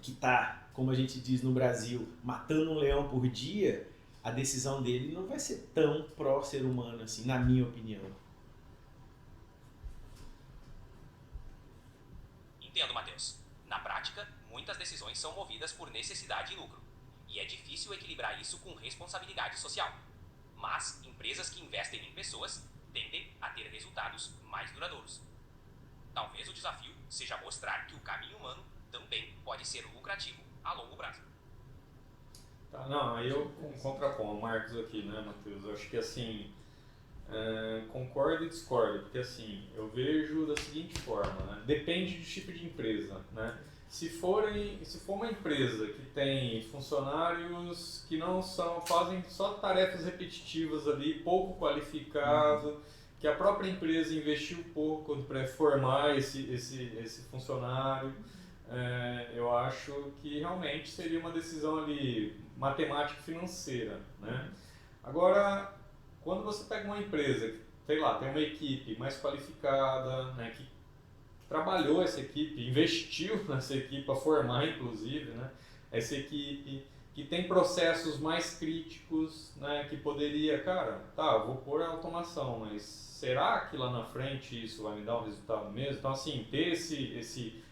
que está, como a gente diz no Brasil, matando um leão por dia, a decisão dele não vai ser tão pró-ser humano assim, na minha opinião. Entendo, Matheus. Na prática, muitas decisões são movidas por necessidade e lucro. E é difícil equilibrar isso com responsabilidade social. Mas empresas que investem em pessoas tendem a ter resultados mais duradouros. Talvez o desafio seja mostrar que o caminho humano também pode ser lucrativo a longo prazo. Tá, não, aí eu contraponho o Marcos aqui, né, Matheus? Eu acho que assim, concordo e discordo, porque assim, eu vejo da seguinte forma, né? Depende do tipo de empresa, né? Se for uma empresa que tem funcionários que não fazem só tarefas repetitivas ali, pouco qualificado, que a própria empresa investiu pouco para formar esse funcionário, eu acho que realmente seria uma decisão ali matemática financeira, né? Agora, quando você pega uma empresa que, sei lá, tem uma equipe mais qualificada, né, que trabalhou essa equipe, investiu nessa equipe para formar, inclusive, né, essa equipe que tem processos mais críticos, né, que poderia, cara, tá, eu vou pôr a automação, mas será que lá na frente isso vai me dar um resultado mesmo? Então, assim, ter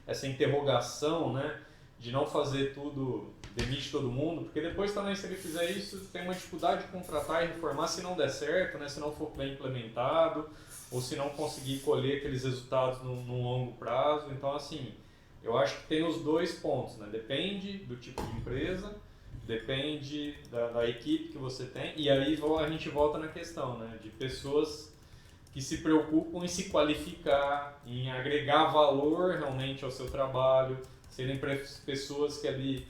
essa interrogação, né, de não fazer tudo demite todo mundo, porque depois também se ele fizer isso, tem uma dificuldade de contratar e reformar se não der certo, né? Se não for bem implementado, ou se não conseguir colher aqueles resultados num longo prazo. Então, assim, eu acho que tem os dois pontos, né? Depende do tipo de empresa, depende da equipe que você tem, e aí a gente volta na questão, né? De pessoas que se preocupam em se qualificar, em agregar valor realmente ao seu trabalho, serem pessoas que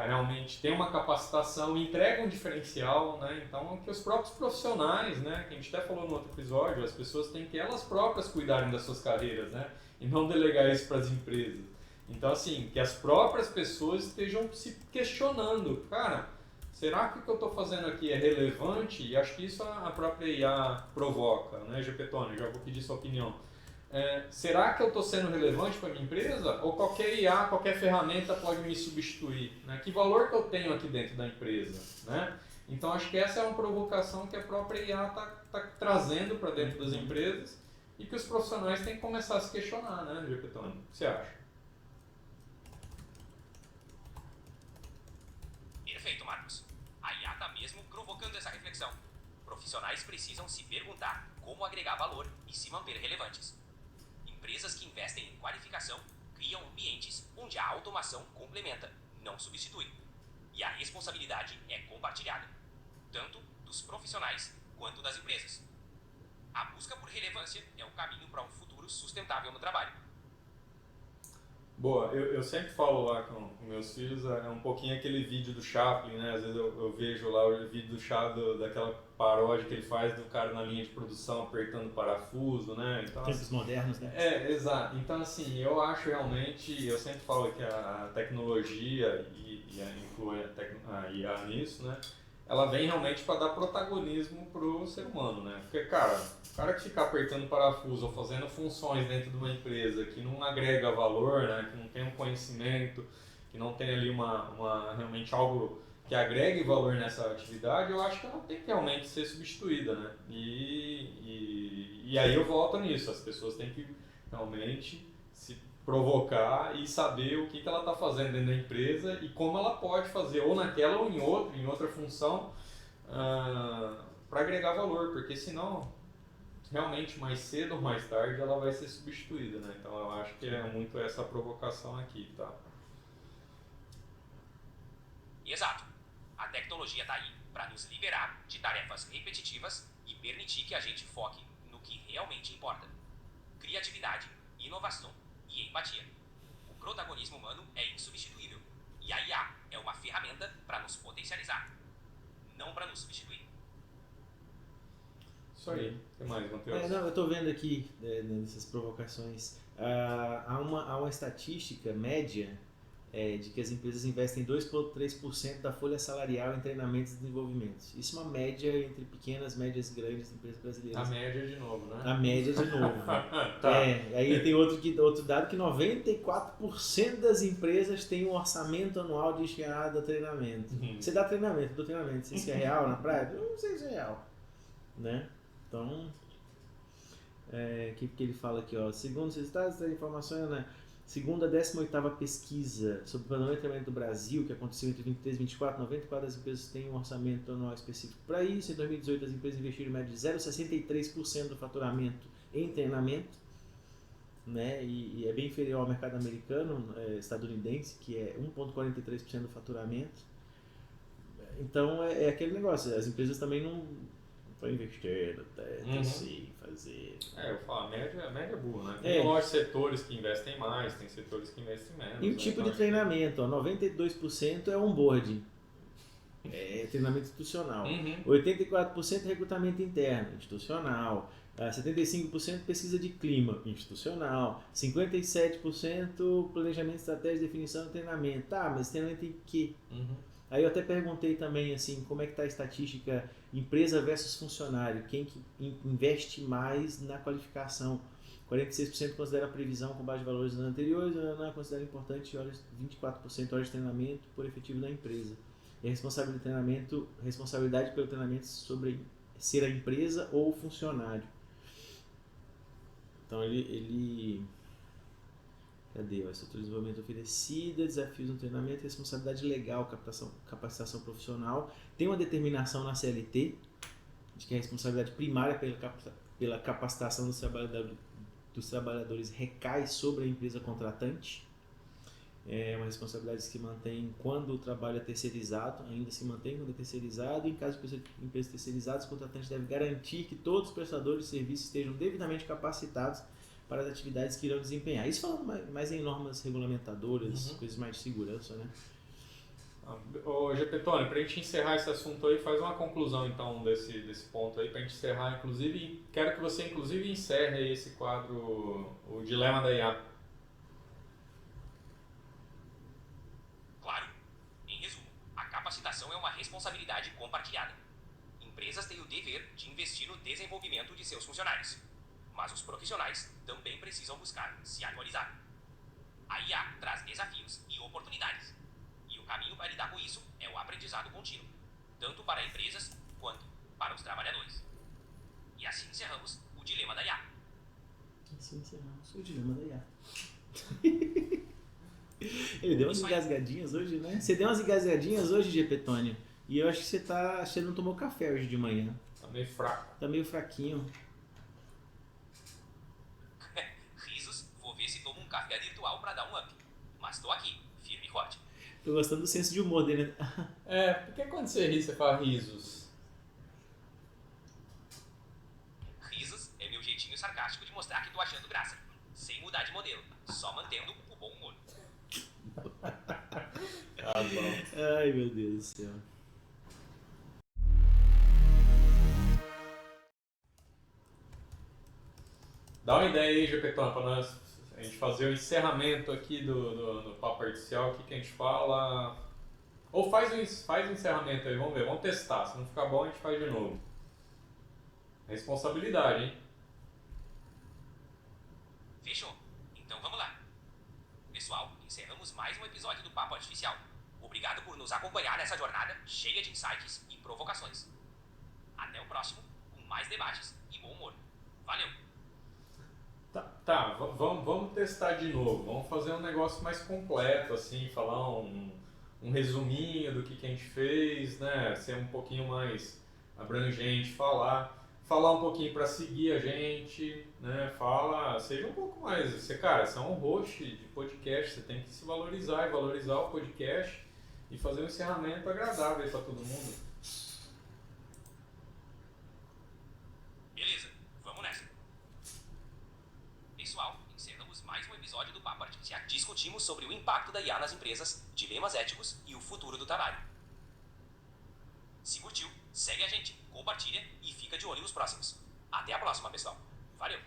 realmente têm uma capacitação, entregam um diferencial, né? Então, que os próprios profissionais, né? Que a gente até falou no outro episódio, as pessoas têm que elas próprias cuidarem das suas carreiras, né? E não delegar isso para as empresas. Então, assim, que as próprias pessoas estejam se questionando, cara, será que o que eu estou fazendo aqui é relevante? E acho que isso a própria IA provoca, né, Gepetone? Já vou pedir sua opinião. Será que eu estou sendo relevante para a minha empresa? Ou qualquer IA, qualquer ferramenta pode me substituir? Né? Que valor que eu tenho aqui dentro da empresa? Né? Então, acho que essa é uma provocação que a própria IA está trazendo para dentro das empresas e que os profissionais têm que começar a se questionar, né, Gepetone? O que você acha? Perfeito, Marcos. A IA está mesmo provocando essa reflexão. Profissionais precisam se perguntar como agregar valor e se manter relevantes. Empresas que investem em qualificação criam ambientes onde a automação complementa, não substitui. E a responsabilidade é compartilhada, tanto dos profissionais quanto das empresas. A busca por relevância é o caminho para um futuro sustentável no trabalho. Boa, eu sempre falo lá com meus filhos, é um pouquinho aquele vídeo do Chaplin, né? Às vezes eu vejo lá o vídeo do Chaplin, daquela paródia que ele faz do cara na linha de produção apertando parafuso, né? Então, tempos modernos, né? Exato. Então, assim, eu acho realmente, eu sempre falo que a tecnologia e a IA nisso, né? Ela vem realmente para dar protagonismo pro ser humano, né? Porque, cara, o cara que ficar apertando parafuso ou fazendo funções dentro de uma empresa que não agrega valor, né? Que não tem um conhecimento, que não tem ali realmente algo que agregue valor nessa atividade, eu acho que ela tem que realmente ser substituída, né? E aí eu volto nisso, as pessoas têm que realmente se provocar e saber o que ela está fazendo dentro da empresa e como ela pode fazer, ou naquela ou em outra função, para agregar valor, porque senão, realmente, mais cedo ou mais tarde, ela vai ser substituída, né? Então eu acho que é muito essa provocação aqui, tá? Exato. A tecnologia está aí para nos liberar de tarefas repetitivas e permitir que a gente foque no que realmente importa. Criatividade, inovação e empatia. O protagonismo humano é insubstituível e a IA é uma ferramenta para nos potencializar, não para nos substituir. Isso aí. O que mais, Matheus? Eu estou vendo aqui nessas provocações, há uma estatística média de que as empresas investem 2,3% da folha salarial em treinamentos e desenvolvimentos. Isso é uma média entre pequenas, médias e grandes empresas brasileiras. A média de novo, né? A média de novo. Tá. Aí tem outro dado que 94% das empresas têm um orçamento anual destinado a treinamento. Você dá treinamento, eu dou treinamento. Se isso é real na prática? Eu não sei se é real. Né? Então, o que ele fala aqui? Ó, segundo os resultados da informação, né? Segundo a 18ª pesquisa sobre o panorama de treinamento do Brasil, que aconteceu entre 23 e 24, 94 das empresas têm um orçamento anual específico para isso. Em 2018, as empresas investiram em média de 0,63% do faturamento em treinamento, né? E é bem inferior ao mercado americano, estadunidense, que é 1,43% do faturamento. Então, é aquele negócio, as empresas também não estão investindo, assim, fazer... Eu falo, a média é boa, né? Tem lógico setores que investem mais, tem setores que investem menos. E o tipo de treinamento, 92% é onboarding, treinamento institucional. 84% é recrutamento interno, institucional. 75% pesquisa de clima, institucional. 57% planejamento, estratégia, definição e treinamento. Tá, mas treinamento em quê? Aí eu até perguntei também assim, como é que está a estatística empresa versus funcionário, quem que investe mais na qualificação. 46% considera a previsão com base de valores dos anos anteriores, não considera importante 24% horas de treinamento por efetivo da empresa. E a responsabilidade pelo treinamento sobre ser a empresa ou o funcionário. Então ele Cadê? A estrutura de desenvolvimento oferecida, desafios no treinamento, responsabilidade legal, capacitação profissional. Tem uma determinação na CLT de que a responsabilidade primária pela capacitação dos trabalhadores recai sobre a empresa contratante. É uma responsabilidade que se mantém quando o trabalho é terceirizado, ainda se mantém quando é terceirizado. Em caso de empresas terceirizadas, o contratante deve garantir que todos os prestadores de serviços estejam devidamente capacitados para as atividades que irão desempenhar. Isso falando mais em normas regulamentadoras, coisas mais de segurança, né? Ô Gepetone, para a gente encerrar esse assunto aí, faz uma conclusão então desse ponto aí, para a gente encerrar, inclusive, quero que você inclusive encerre aí esse quadro, o Dilema da IA. Claro. Em resumo, a capacitação é uma responsabilidade compartilhada. Empresas têm o dever de investir no desenvolvimento de seus funcionários. Mas os profissionais também precisam buscar se atualizar. A IA traz desafios e oportunidades. E o caminho para lidar com isso é o aprendizado contínuo, tanto para empresas quanto para os trabalhadores. E assim encerramos o Dilema da IA. Assim encerramos o Dilema da IA. Ele deu umas engasgadinhas hoje, né? Você deu umas engasgadinhas hoje, Gepetônio. E eu acho que você não tomou café hoje de manhã. Tá meio fraco. Tá meio fraquinho. Vou ver se tomo um café virtual para dar um up. Mas tô aqui, firme e forte. Tô gostando do senso de humor dele. Porque quando você ri, você fala risos? Risos é meu jeitinho sarcástico de mostrar que tô achando graça. Sem mudar de modelo, só mantendo o bom humor. Tá bom. Ai, meu Deus do céu. Dá uma ideia aí, Gepetone, para nós a gente fazer o encerramento aqui do Papo Artificial, o que a gente fala. Ou faz o encerramento aí, vamos ver, vamos testar. Se não ficar bom, a gente faz de novo. Responsabilidade, hein? Fechou? Então vamos lá. Pessoal, encerramos mais um episódio do Papo Artificial. Obrigado por nos acompanhar nessa jornada cheia de insights e provocações. Até o próximo, com mais debates e bom humor. Valeu! Tá, vamos testar de novo. Vamos fazer um negócio mais completo, assim, falar um resuminho do que a gente fez, né? Ser um pouquinho mais abrangente, falar um pouquinho para seguir a gente, né? Seja um pouco mais. Você é um host de podcast, você tem que se valorizar e valorizar o podcast e fazer um encerramento agradável para todo mundo. Beleza, vamos nessa. Pessoal, encerramos mais um episódio do Papo Artificial. Discutimos sobre o impacto da IA nas empresas, dilemas éticos e o futuro do trabalho. Se curtiu, segue a gente, compartilha e fica de olho nos próximos. Até a próxima, pessoal. Valeu!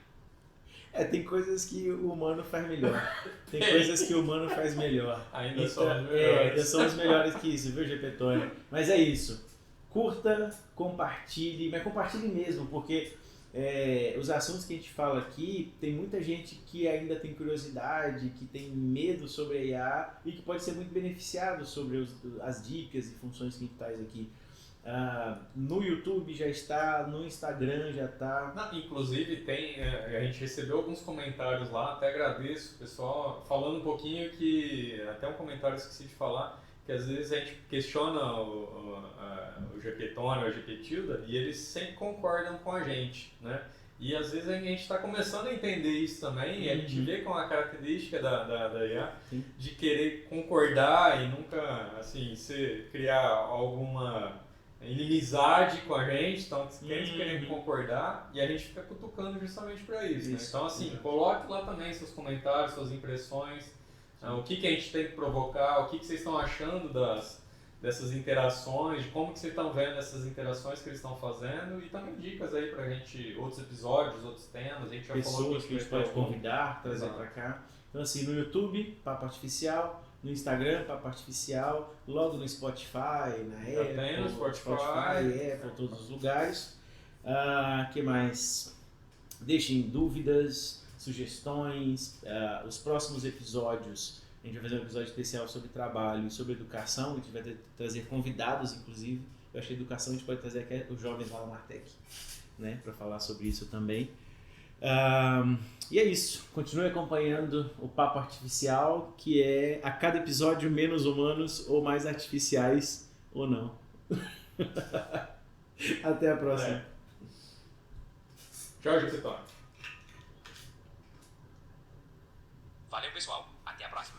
Tem coisas que o humano faz melhor. Tem coisas que o humano faz melhor. Ainda somos melhores. Ainda somos melhores que isso, viu, Gepetone? Mas é isso. Curta, compartilhe, mas compartilhe mesmo, porque os assuntos que a gente fala aqui, tem muita gente que ainda tem curiosidade, que tem medo sobre a IA e que pode ser muito beneficiado sobre as dicas e funções que a gente traz aqui. No YouTube já está, no Instagram já está. Inclusive a gente recebeu alguns comentários lá, até agradeço o pessoal, falando um pouquinho que, até um comentário eu esqueci de falar, que às vezes a gente questiona o Gepetone ou a Gepetilda e eles sempre concordam com a gente, né? E às vezes a gente está começando a entender isso também, e a gente vê com a característica da IA de querer concordar e nunca, assim, criar alguma inimizade com a gente, então querem concordar e a gente fica cutucando justamente para isso, né? Então assim, coloque lá também seus comentários, suas impressões, o que a gente tem que provocar, o que vocês estão achando dessas interações, de como que vocês estão vendo essas interações que eles estão fazendo e também dicas aí pra gente, outros episódios, outros temas, a gente já falou pessoas que a gente pode convidar, trazer para cá. Então assim, no YouTube, Papo Artificial, no Instagram, Papo Artificial, logo no Spotify, na Apple, no Spotify, Apple, todos os lugares. Que mais? Deixem dúvidas, sugestões. Os próximos episódios, a gente vai fazer um episódio especial sobre trabalho e sobre educação. A gente vai trazer convidados, inclusive. Eu acho que a educação a gente pode trazer aqui os jovens lá na Martec, né, para falar sobre isso também. E é isso. Continue acompanhando o Papo Artificial, que é a cada episódio menos humanos ou mais artificiais ou não. Até a próxima. Tchau, Jupiter. Valeu, pessoal. Até a próxima.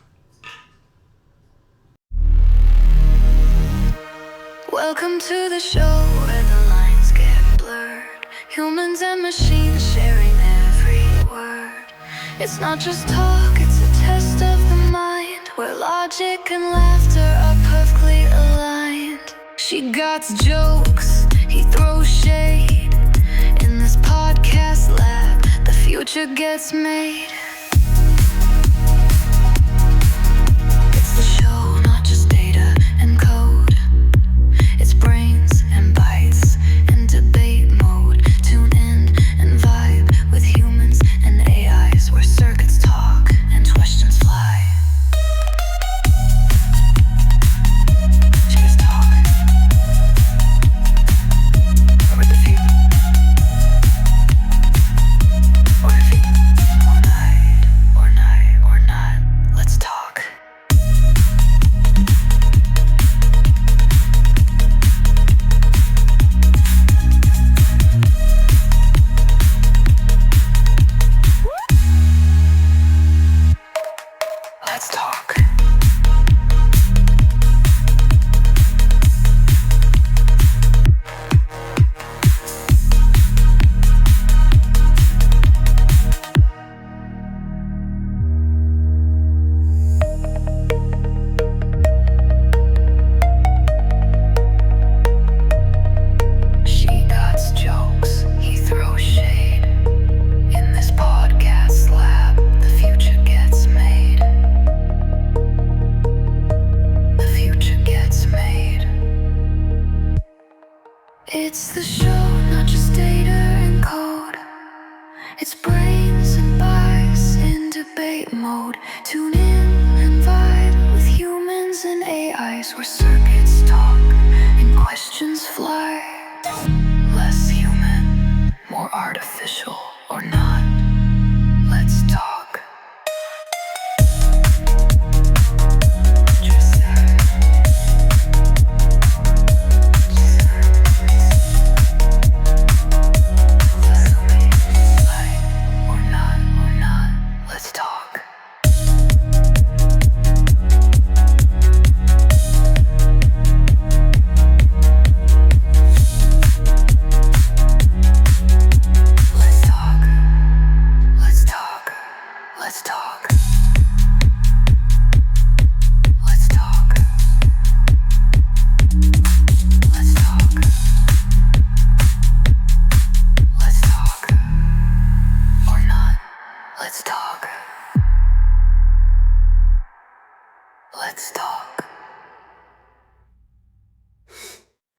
Welcome to the show where the lines get blurred. Humans and machines sharing every word. It's not just talk, it's a test of the mind, where logic and laughter are perfectly aligned. She got jokes, he throws shade. In this podcast lab, the future gets made. It's the show, not just data and code. It's brains and bites in debate mode. Tune in and vibe with humans and AIs, where circuits talk and questions fly. Just talk. Over the feet. Or the feet. Or night. Or not. Let's talk. Let's talk. She got jokes, he throws shade. In this podcast lab, the future gets made. The future gets made. It's the show, not just data and code. It's brains and bites in debate mode. Tune in and vibe with humans and AIs, where circuits talk and questions fly. Less human, more artificial or not. Let's talk. Or not, let's talk. Let's talk. Let's talk. Let's talk. Let's talk. Let's talk. Let's talk. Or not. Let's talk. Let's talk.